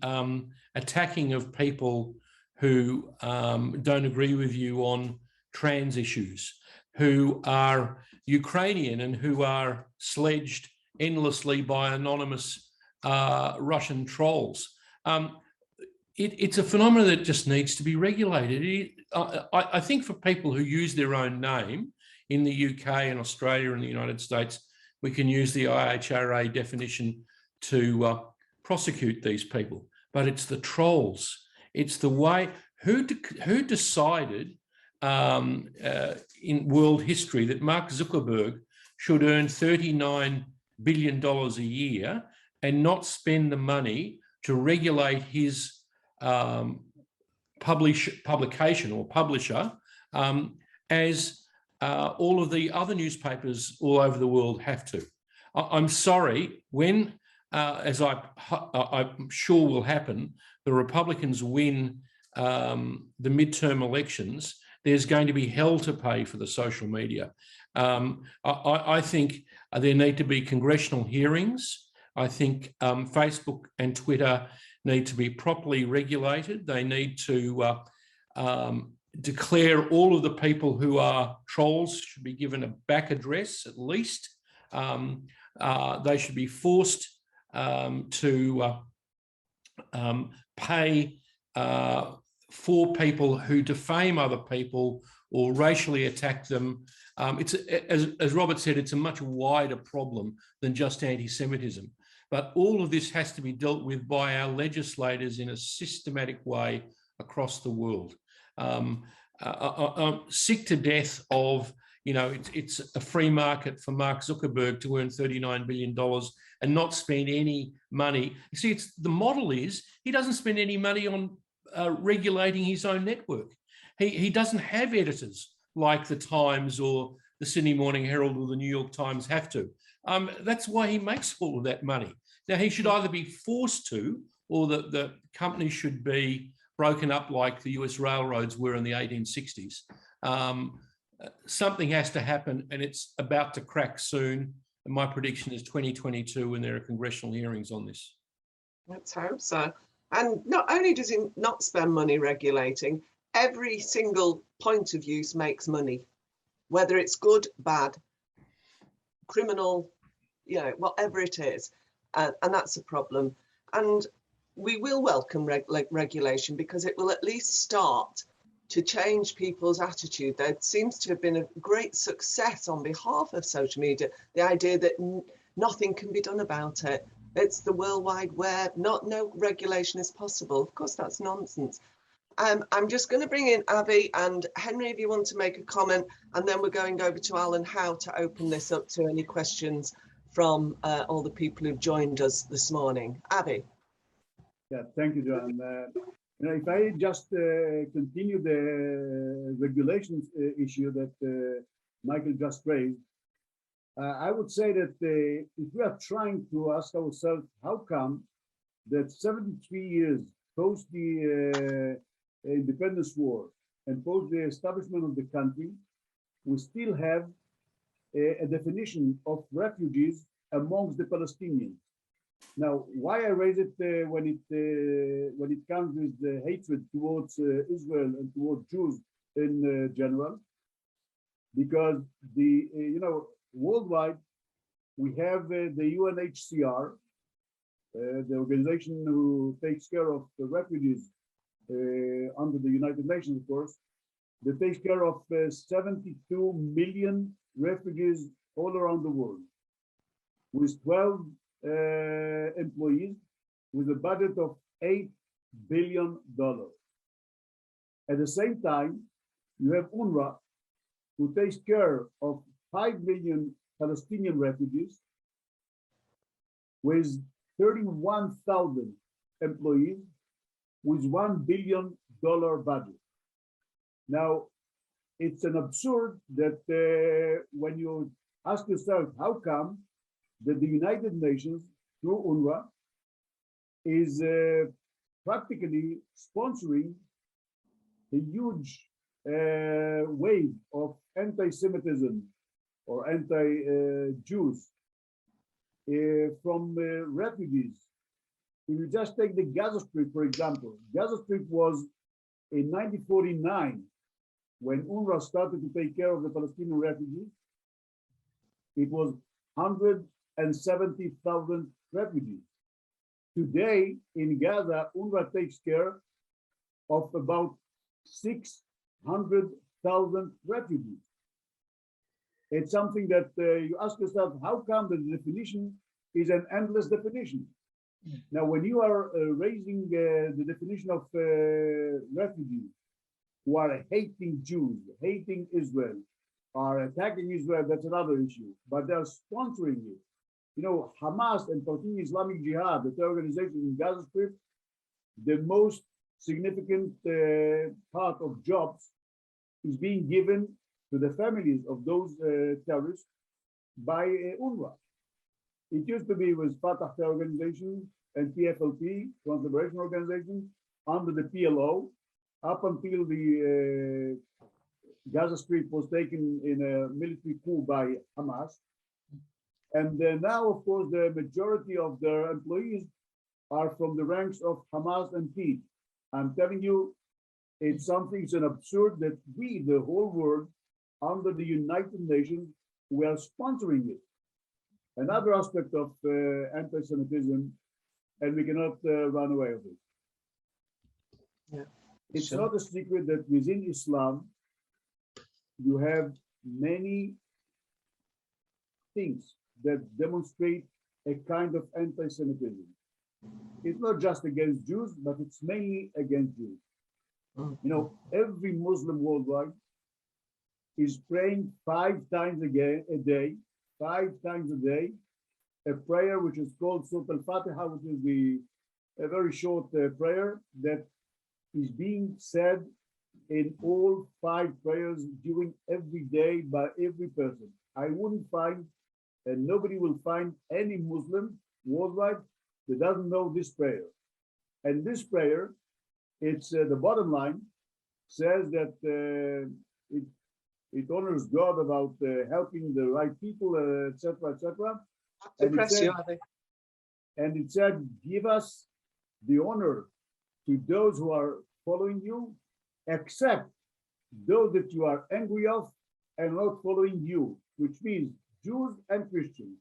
attacking of people who don't agree with you on trans issues, who are Ukrainian and who are sledged endlessly by anonymous Russian trolls. It's a phenomenon that just needs to be regulated. I think for people who use their own name in the UK and Australia and the United States, we can use the IHRA definition to prosecute these people. But it's the trolls. It's the way, who decided in world history that Mark Zuckerberg should earn $39 billion a year and not spend the money to regulate his publication or publisher, as all of the other newspapers all over the world have to. I'm sorry, when, as I'm sure will happen, the Republicans win the midterm elections, there's going to be hell to pay for the social media. I think there need to be congressional hearings. I think Facebook and Twitter need to be properly regulated. They need to declare all of the people who are trolls should be given a back address at least, They should be forced to pay for people who defame other people or racially attack them. It's, as Robert said, it's a much wider problem than just anti-Semitism. But all of this has to be dealt with by our legislators in a systematic way across the world. I'm sick to death of, you know, it's a free market for Mark Zuckerberg to earn $39 billion and not spend any money. You see, the model is he doesn't spend any money on regulating his own network. He doesn't have editors like the Times or the Sydney Morning Herald or the New York Times have to. That's why he makes all of that money. Now, he should either be forced to, or the company should be broken up like the US railroads were in the 1860s. Something has to happen, and it's about to crack soon. And my prediction is 2022 when there are congressional hearings on this. Let's hope so. And not only does he not spend money regulating, every single point of use makes money, whether it's good, bad, criminal, you know, whatever it is. And that's a problem. And we will welcome regulation because it will at least start to change people's attitude. There seems to have been a great success on behalf of social media, the idea that nothing can be done about it. It's the World Wide Web, no regulation is possible. Of course, that's nonsense. I'm just going to bring in Avi and Henry, if you want to make a comment, and then we're going over to Alan Howe to open this up to any questions from all the people who've joined us this morning. Avi. Yeah, thank you, Joan. You know, if I just continue the regulations issue that Michael just raised, I would say that if we are trying to ask ourselves, how come that 73 years post the independence war and post the establishment of the country, we still have a definition of refugees amongst the Palestinians. Now, why I raise it when it comes with the hatred towards Israel and towards Jews in general, because you know, worldwide we have the UNHCR, the organization who takes care of the refugees under the United Nations, of course. That takes care of 72 million refugees all around the world, with 12 employees, with a budget of $8 billion. At the same time, you have UNRWA, who takes care of 5 million Palestinian refugees, with 31,000 employees, with $1 billion budget. Now, it's an absurd that when you ask yourself, how come that the United Nations, through UNRWA, is practically sponsoring a huge wave of anti-Semitism or anti-Jews from refugees. If you just take the Gaza Strip, for example, Gaza Strip was in 1949, when UNRWA started to take care of the Palestinian refugees, it was 170,000 refugees. Today in Gaza, UNRWA takes care of about 600,000 refugees. It's something that you ask yourself, how come the definition is an endless definition? Now, when you are raising the definition of refugees who are hating Jews, hating Israel, are attacking Israel, that's another issue, but they're sponsoring it. You know, Hamas and Palestinian Islamic Jihad, the organization in Gaza Strip, the most significant part of jobs is being given to the families of those terrorists by UNRWA. It used to be with Fatah organization and PFLP, Trans-Liberation Organization, under the PLO, up until the Gaza Strip was taken in a military coup by Hamas. And now, of course, the majority of their employees are from the ranks of Hamas and Fatah. I'm telling you, it's an absurd that we, the whole world, under the United Nations, we are sponsoring it. another aspect of anti-Semitism, and we cannot run away with it. Yeah, it's sure. not a secret that within Islam, you have many things that demonstrate a kind of anti-Semitism. It's not just against Jews, but it's mainly against Jews. You know, every Muslim worldwide is praying 5 times a day, 5 times a day, a prayer which is called Surah Al-Fatiha, which is a very short prayer that is being said in all 5 prayers during every day by every person. I wouldn't find, and nobody will find any Muslim worldwide that doesn't know this prayer. And this prayer, it's the bottom line says that it honors God about helping the right people, etc., etc. And it said, give us the honor to those who are following you, except those that you are angry of and not following you, which means Jews and Christians.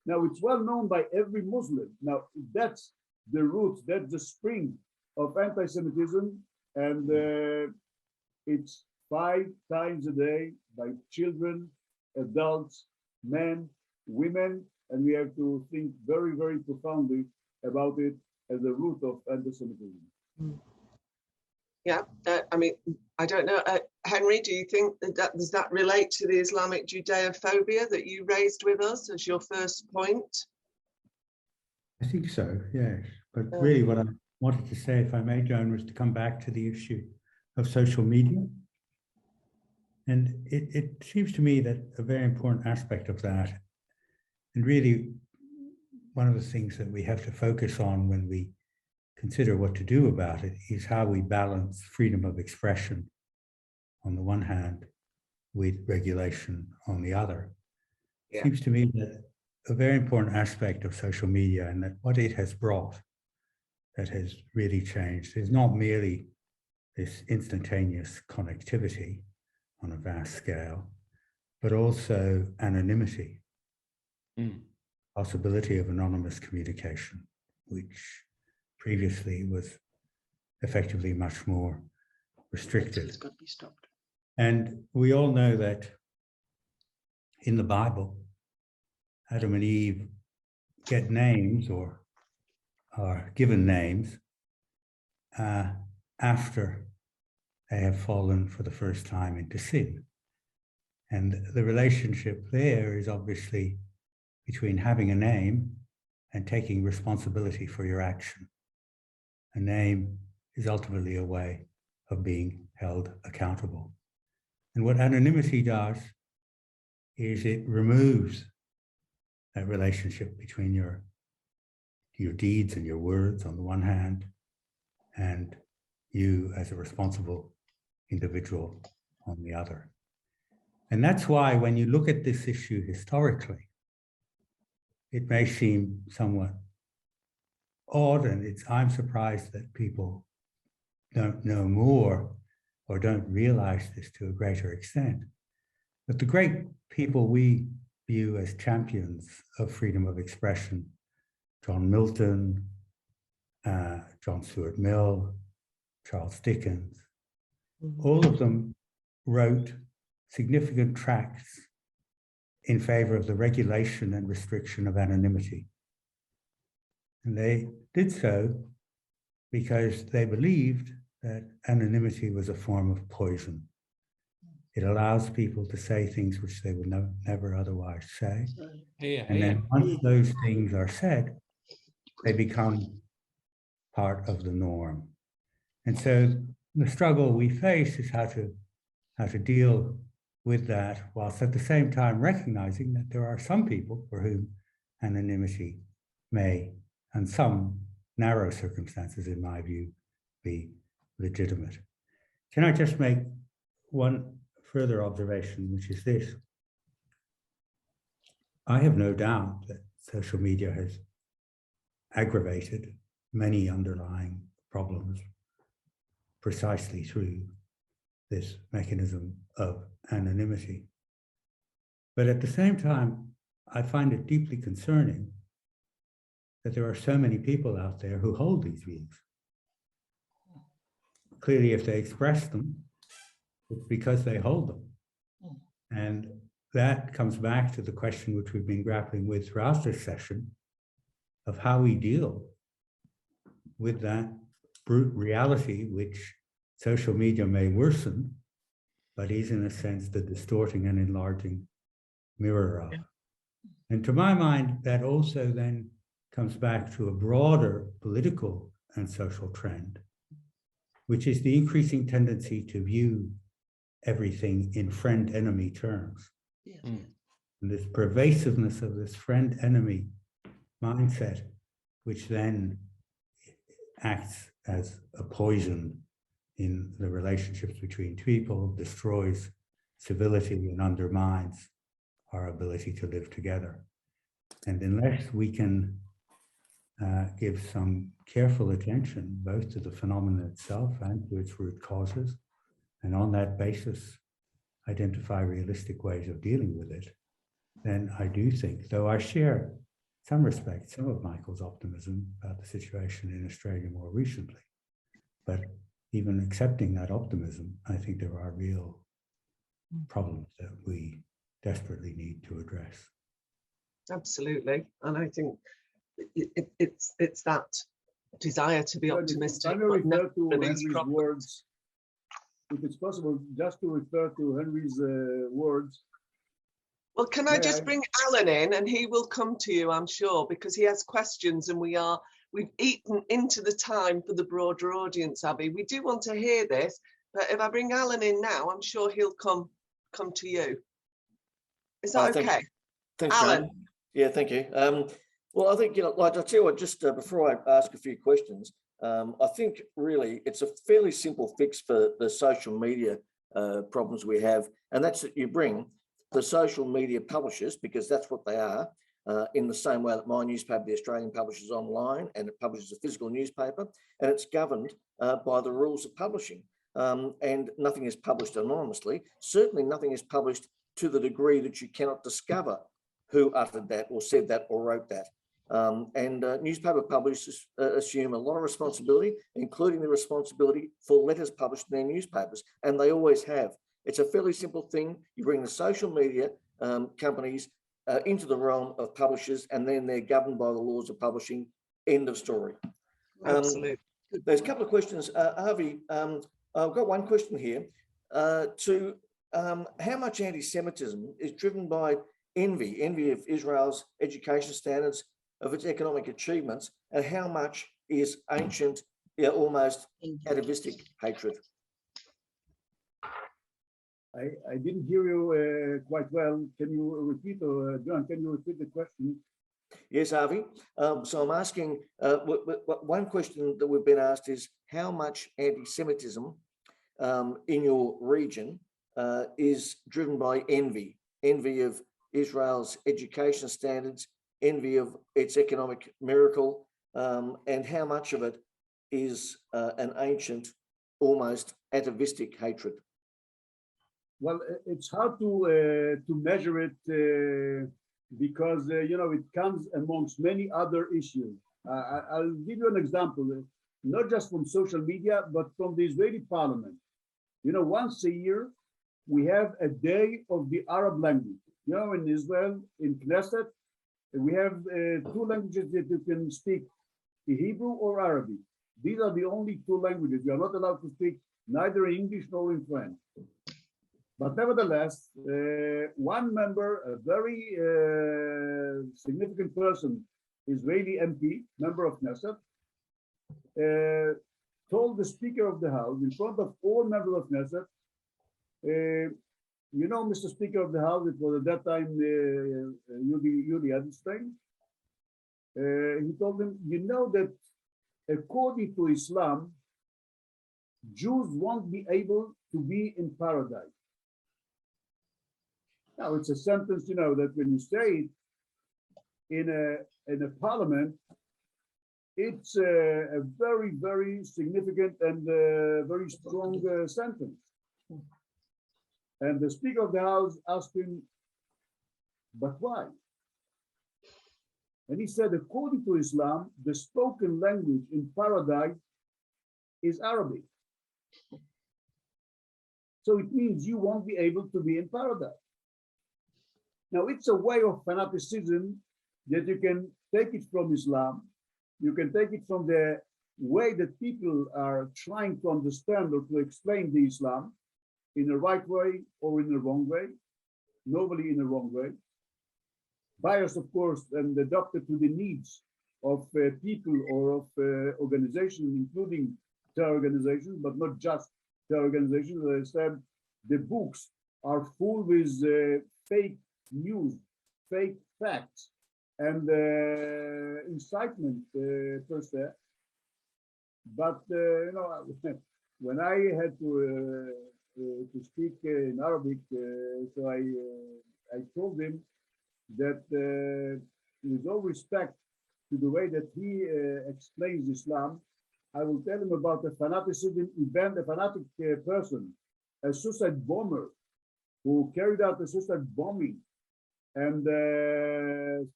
Now, it's well known by every Muslim. Now, that's the roots, that's the spring of anti-Semitism, and it's 5 times a day by children, adults, men, women, and we have to think very, very profoundly about it as a root of anti-Semitism. Yeah, I mean, I don't know, Henry, do you think that does that relate to the Islamic Judeophobia that you raised with us as your first point? I think so, yes. But really what I wanted to say, if I may, Joan, was to come back to the issue of social media. And it seems to me that a very important aspect of that, and really one of the things that we have to focus on when we consider what to do about it, is how we balance freedom of expression on the one hand with regulation on the other. Yeah. It seems to me that a very important aspect of social media, and that what it has brought that has really changed, is not merely this instantaneous connectivity on a vast scale, but also anonymity, possibility of anonymous communication, which previously was effectively much more restricted. It's got to be stopped. And we all know that in the Bible, Adam and Eve get names or are given names after they have fallen for the first time into sin. And the relationship there is obviously between having a name and taking responsibility for your action. A name is ultimately a way of being held accountable. And what anonymity does is it removes that relationship between your deeds and your words on the one hand, and you as a responsible individual on the other. And that's why when you look at this issue historically, it may seem somewhat odd, and I'm surprised that people don't know more or don't realize this to a greater extent. But the great people we view as champions of freedom of expression, John Milton, John Stuart Mill, Charles Dickens, all of them wrote significant tracts in favor of the regulation and restriction of anonymity. And they did so because they believed that anonymity was a form of poison. It allows people to say things which they would never otherwise say. And then once those things are said, they become part of the norm. And so the struggle we face is how to deal with that, whilst at the same time recognizing that there are some people for whom anonymity may, in some narrow circumstances, in my view, be legitimate. Can I just make one further observation, which is this? I have no doubt that social media has aggravated many underlying problems precisely through this mechanism of anonymity. But at the same time, I find it deeply concerning that there are so many people out there who hold these views. Clearly, if they express them, it's because they hold them. And that comes back to the question which we've been grappling with throughout this session of how we deal with that brute reality which social media may worsen, but is in a sense the distorting and enlarging mirror of. And to my mind, that also then comes back to a broader political and social trend, which is the increasing tendency to view everything in friend-enemy terms. Yes. And this pervasiveness of this friend-enemy mindset, which then acts as a poison in the relationships between people, destroys civility and undermines our ability to live together. And unless we can give some careful attention both to the phenomenon itself and to its root causes, and on that basis identify realistic ways of dealing with it, then I do think, though I share in some respects some of Michael's optimism about the situation in Australia more recently, but even accepting that optimism, I think there are real problems that we desperately need to address. Absolutely. And I think it's that desire to be optimistic. Can I refer to for these Henry's problems. words? If it's possible, just to refer to Henry's words. Well, can I just bring Alan in, and he will come to you, I'm sure, because he has questions, and we've eaten into the time for the broader audience, Abby. We do want to hear this, but if I bring Alan in now, I'm sure he'll come to you. Is that okay? Thanks, Alan. Joan. Yeah, thank you. Well, I think, like I tell you what, just before I ask a few questions, I think really it's a fairly simple fix for the social media problems we have, and that's that you bring the social media publishers, because that's what they are, in the same way that my newspaper, The Australian, publishes online, and it publishes a physical newspaper, and it's governed by the rules of publishing. And nothing is published anonymously. Certainly nothing is published to the degree that you cannot discover who uttered that or said that or wrote that. And newspaper publishers assume a lot of responsibility, including the responsibility for letters published in their newspapers, and they always have. It's a fairly simple thing. You bring the social media companies into the realm of publishers, and then they're governed by the laws of publishing. End of story. Absolutely. There's a couple of questions. Harvey, I've got one question here. How much anti-Semitism is driven by envy of Israel's education standards, of its economic achievements, and how much is ancient, almost atavistic hatred? I didn't hear you quite well. Can you repeat, or Joan, can you repeat the question? Yes, Harvey. So I'm asking, one question that we've been asked is how much anti-Semitism in your region is driven by envy of Israel's education standards, envy of its economic miracle, and how much of it is an ancient, almost atavistic hatred? Well, it's hard to measure it because it comes amongst many other issues. I'll give you an example, not just from social media, but from the Israeli parliament. Once a year, we have a day of the Arab language. In Israel, in Knesset, we have two languages that you can speak, Hebrew or Arabic. These are the only two languages. You are not allowed to speak neither in English nor in French. But nevertheless, one member, a very significant person, Israeli MP, member of Knesset, told the Speaker of the House in front of all members of Knesset, Mr. Speaker of the House, it was at that time Yuli Edelstein. He told him, that according to Islam, Jews won't be able to be in paradise. Now, it's a sentence, that when you say it in a parliament, it's a very, very significant and very strong sentence. And the Speaker of the House asked him, but why? And he said, according to Islam, the spoken language in paradise is Arabic. So it means you won't be able to be in paradise. Now, it's a way of fanaticism that you can take it from Islam. You can take it from the way that people are trying to understand or to explain the Islam in the right way or in the wrong way, normally in the wrong way. Biased, of course, and adapted to the needs of people or of organizations, including terror organizations, but not just terror organizations. As I said, the books are full with fake news, fake facts, and incitement per se. But you know, when I had to speak in Arabic, so I told him that with all respect to the way that he explains Islam, I will tell him about a fanaticism event, a fanatic person, a suicide bomber who carried out a suicide bombing. And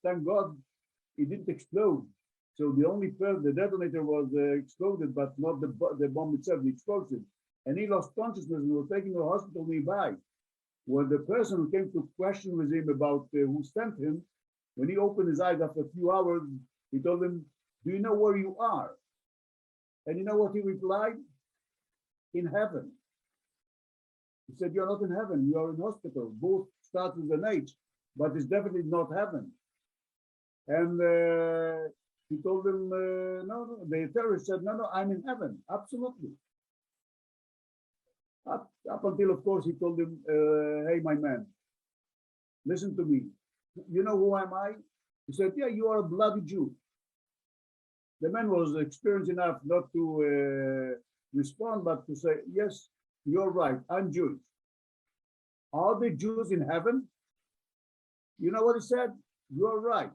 thank God it didn't explode. So the only person, the detonator was exploded, but not the bomb itself, the explosion. And he lost consciousness and was taken to a hospital nearby. When the person who came to question with him about who sent him, when he opened his eyes after a few hours, he told him, "Do you know where you are?" And you know what he replied? "In heaven." He said, "You're not in heaven, you are in hospital." Both start with an H, but it's definitely not heaven. And he told him, no, the terrorist said, no, I'm in heaven, absolutely. Up until, of course, he told him, hey, my man, listen to me. You know who am I? He said, yeah, you are a bloody Jew. The man was experienced enough not to respond, but to say, yes, you're right, I'm Jewish. Are the Jews in heaven? You know what he said? You're right.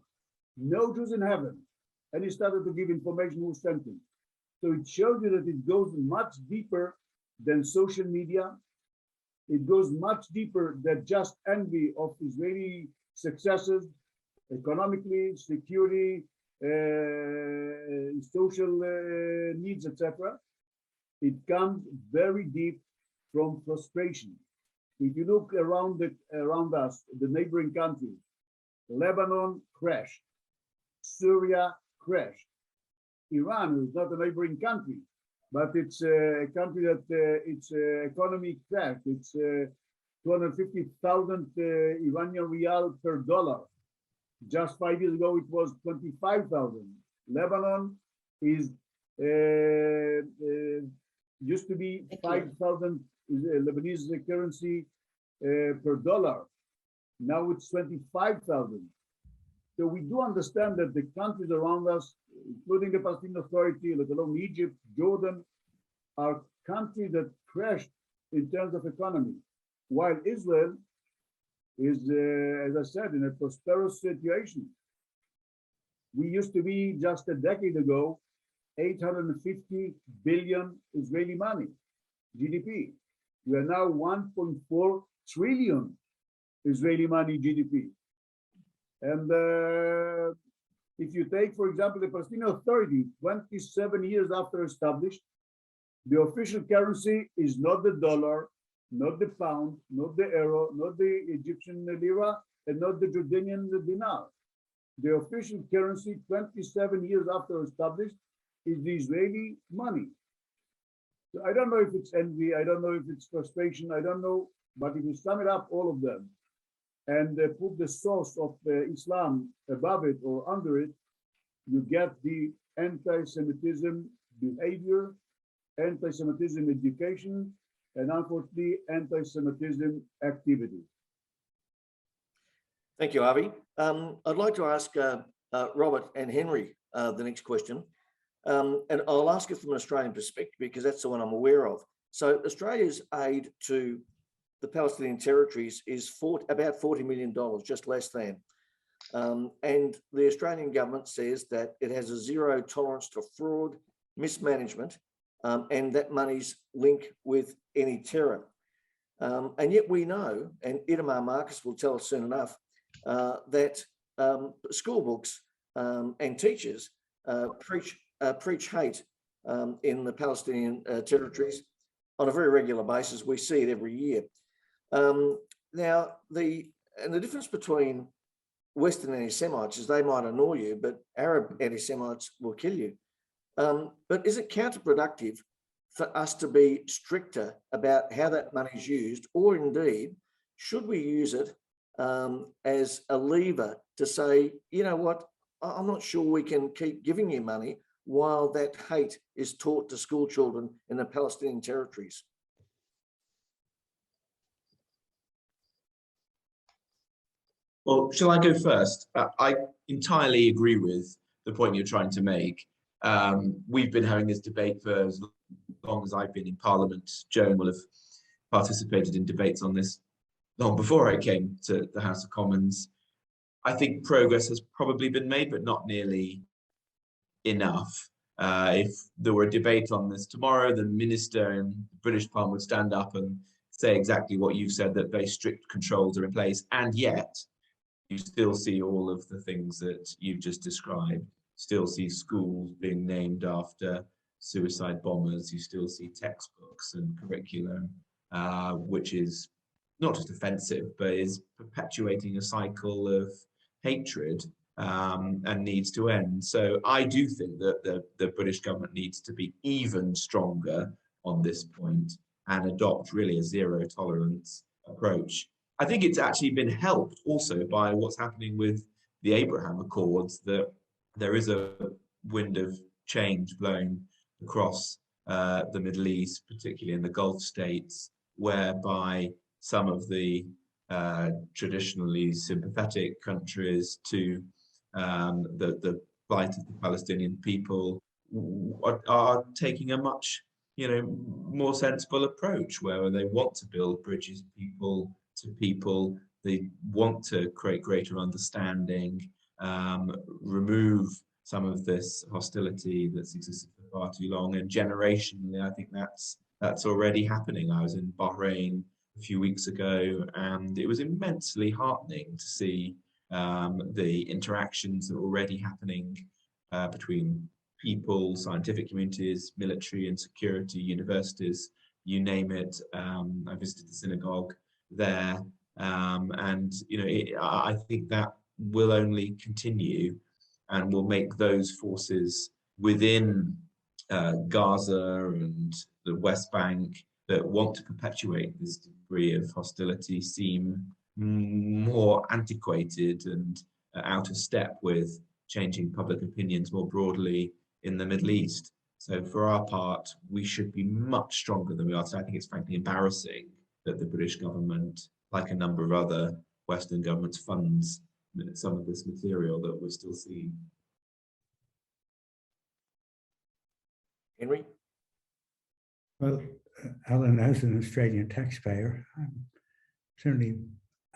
No Jews in heaven. And he started to give information who sent him. So it shows you that it goes much deeper than social media. It goes much deeper than just envy of Israeli successes, economically, security, social needs, etc. It comes very deep from frustration. If you look around us, the neighboring countries, Lebanon crashed, Syria crashed, Iran is not a neighboring country, but it's a country that its economy crashed. It's 250,000 Iranian rial per dollar. Just 5 years ago, it was 25,000. Lebanon is used to be 5,000 Lebanese currency per dollar. Now it's 25,000. So we do understand that the countries around us, including the Palestinian Authority, let alone Egypt, Jordan, are countries that crashed in terms of economy, while Israel is, as I said, in a prosperous situation. We used to be, just a decade ago, 850 billion Israeli money, GDP. We are now 1.4 trillion Israeli money GDP. And if you take, for example, the Palestinian Authority, 27 years after established, the official currency is not the dollar, not the pound, not the euro, not the Egyptian lira, and not the Jordanian dinar. The official currency, 27 years after established, is the Israeli money. So I don't know if it's envy, I don't know if it's frustration, I don't know, but if you sum it up, all of them, and put the source of Islam above it or under it, you get the anti-Semitism behavior, anti-Semitism education, and unfortunately, anti-Semitism activity. Thank you, Avi. I'd like to ask Robert and Henry the next question. And I'll ask it from an Australian perspective because that's the one I'm aware of. So Australia's aid to the Palestinian territories is about $40 million, just less than. And the Australian government says that it has a zero tolerance to fraud, mismanagement, and that money's link with any terror. And yet we know, and Itamar Marcus will tell us soon enough, that school books and teachers preach hate in the Palestinian territories on a very regular basis. We see it every year. Now, the difference between Western anti-Semites is they might annoy you, but Arab anti-Semites will kill you. But is it counterproductive for us to be stricter about how that money is used, or indeed, should we use it as a lever to say, you know what, I'm not sure we can keep giving you money while that hate is taught to school children in the Palestinian territories? Well, shall I go first? I entirely agree with the point you're trying to make. We've been having this debate for as long as I've been in Parliament. Joan will have participated in debates on this long before I came to the House of Commons. I think progress has probably been made, but not nearly enough. If there were a debate on this tomorrow, the minister in the British Parliament would stand up and say exactly what you've said, that very strict controls are in place, and yet you still see all of the things that you've just described. Still see schools being named after suicide bombers. You still see textbooks and curriculum, which is not just offensive, but is perpetuating a cycle of hatred and needs to end. So I do think that the British government needs to be even stronger on this point and adopt really a zero tolerance approach. I think it's actually been helped also by what's happening with the Abraham Accords, that there is a wind of change blowing across the Middle East, particularly in the Gulf states, whereby some of the traditionally sympathetic countries to the plight of the Palestinian people are taking a much more sensible approach, where they want to build bridges people to people. They want to create greater understanding, remove some of this hostility that's existed for far too long. And generationally, I think that's already happening. I was in Bahrain a few weeks ago, and it was immensely heartening to see the interactions that are already happening between people, scientific communities, military and security, universities, you name it. I visited the synagogue there, and I think that will only continue and will make those forces within Gaza and the West Bank that want to perpetuate this degree of hostility seem more antiquated and out of step with changing public opinions more broadly in the Middle East. So for our part, we should be much stronger than we are. So I think it's frankly embarrassing that the British government, like a number of other Western governments, funds some of this material that we're still seeing. Henry? Well, Alan, as an Australian taxpayer, I'm certainly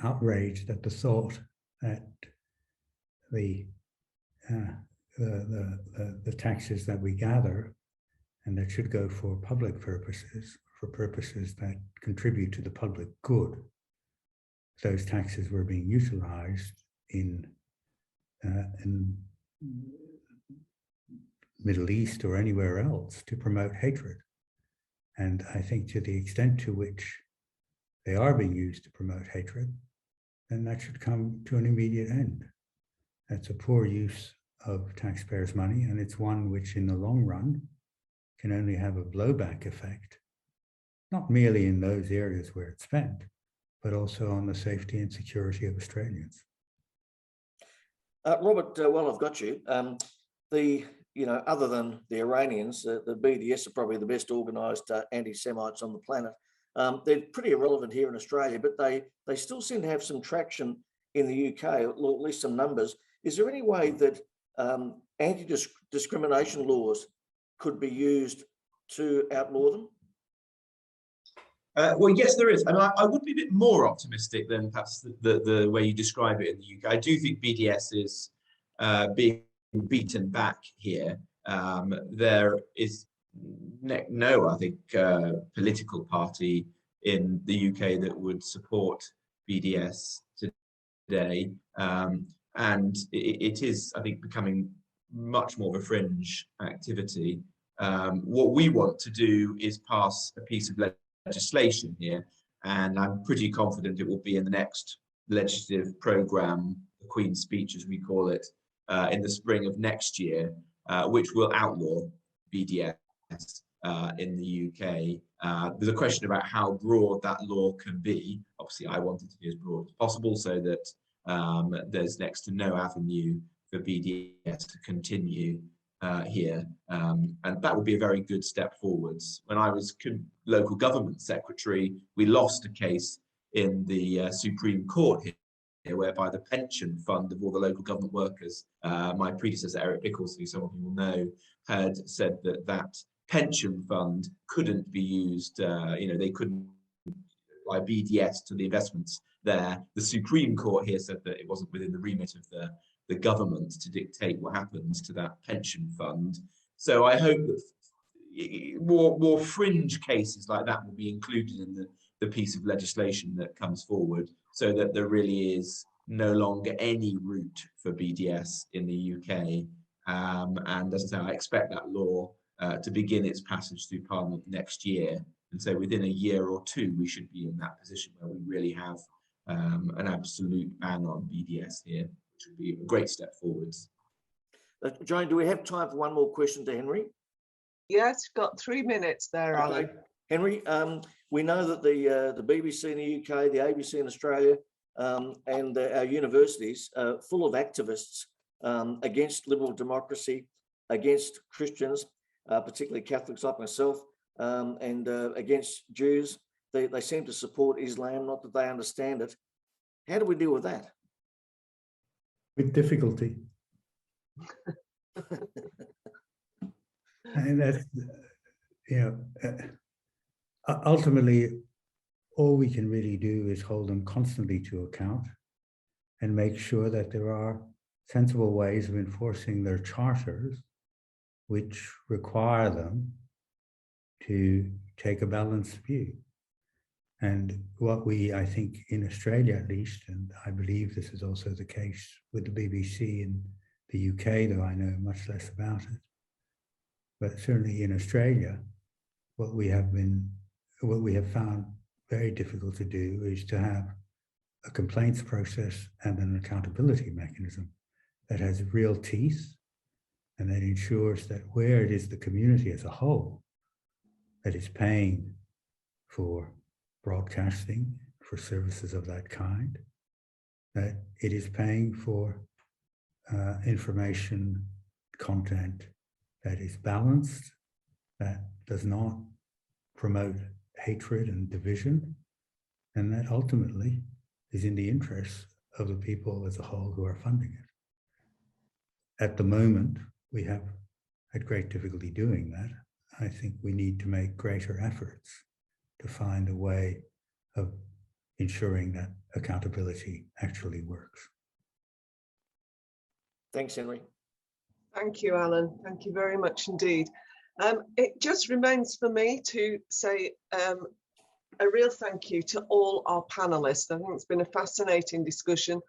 outraged at the thought that the taxes that we gather and that should go for public purposes, for purposes that contribute to the public good, those taxes were being utilized in Middle East or anywhere else to promote hatred. And I think to the extent to which they are being used to promote hatred, then that should come to an immediate end. That's a poor use of taxpayers' money, and it's one which in the long run can only have a blowback effect, not merely in those areas where it's spent, but also on the safety and security of Australians. Robert, while I've got you, other than the Iranians, the BDS are probably the best organised anti-Semites on the planet. They're pretty irrelevant here in Australia, but they still seem to have some traction in the UK, or at least some numbers. Is there any way that anti-discrimination laws could be used to outlaw them? Well, yes, there is. And I would be a bit more optimistic than perhaps the way you describe it in the UK. I do think BDS is being beaten back here. There is no, I think, political party in the UK that would support BDS today. and it is, I think, becoming much more of a fringe activity. What we want to do is pass a piece of legislation here, and I'm pretty confident it will be in the next legislative programme, the Queen's Speech as we call it, in the spring of next year, which will outlaw BDS in the UK. There's a question about how broad that law can be. Obviously, I want it to be as broad as possible so that there's next to no avenue for BDS to continue here. And that would be a very good step forwards. When I was local government secretary, we lost a case in the Supreme Court here, whereby the pension fund of all the local government workers, my predecessor Eric Bickles, who some of you will know, had said that that pension fund couldn't be used, they couldn't apply BDS to the investments there. The Supreme Court here said that it wasn't within the remit of the government to dictate what happens to that pension fund. So I hope that more fringe cases like that will be included in the piece of legislation that comes forward, so that there really is no longer any route for BDS in the UK. And as I say, I expect that law to begin its passage through Parliament next year. And so within a year or two, we should be in that position where we really have an absolute ban on BDS here, which would be a great step forwards. Joan, do we have time for one more question to Henry? Yes, got 3 minutes there, Okay. Alan. Henry, we know that the BBC in the UK, the ABC in Australia, and our universities are full of activists against liberal democracy, against Christians, particularly Catholics like myself, and against Jews. They seem to support Islam, not that they understand it. How do we deal with that? With difficulty. And that's, ultimately, all we can really do is hold them constantly to account and make sure that there are sensible ways of enforcing their charters, which require them to take a balanced view. And what I think in Australia at least, and I believe this is also the case with the BBC in the UK, though I know much less about it, but certainly in Australia, what we have found very difficult to do is to have a complaints process and an accountability mechanism that has real teeth and that ensures that where it is the community as a whole that is paying for broadcasting, for services of that kind, that it is paying for information content that is balanced, that does not promote hatred and division, and that ultimately is in the interests of the people as a whole who are funding it. At the moment, we have had great difficulty doing that. I think we need to make greater efforts to find a way of ensuring that accountability actually works. Thanks, Henry. Thank you, Alan. Thank you very much indeed. It just remains for me to say a real thank you to all our panelists. I think it's been a fascinating discussion.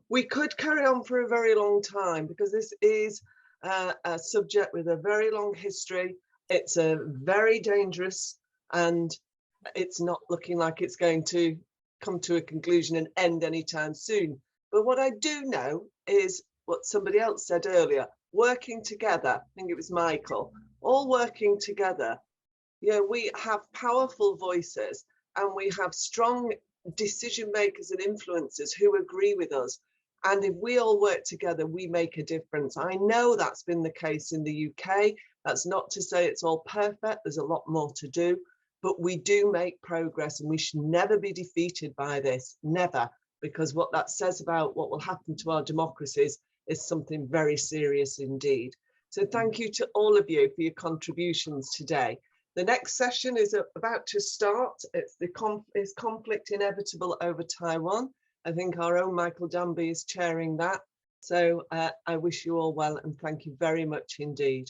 We could carry on for a very long time because this is a subject with a very long history. It's a very dangerous, and it's not looking like it's going to come to a conclusion and end anytime soon. But what I do know is what somebody else said earlier, working together. I think it was Michael, all working together. We have powerful voices and we have strong decision makers and influencers who agree with us. And if we all work together, we make a difference. I know that's been the case in the UK. That's not to say it's all perfect. There's a lot more to do, but we do make progress and we should never be defeated by this, never, because what that says about what will happen to our democracies is something very serious indeed. So thank you to all of you for your contributions today. The next session is about to start. It's is conflict inevitable over Taiwan? I think our own Michael Danby is chairing that. So I wish you all well and thank you very much indeed.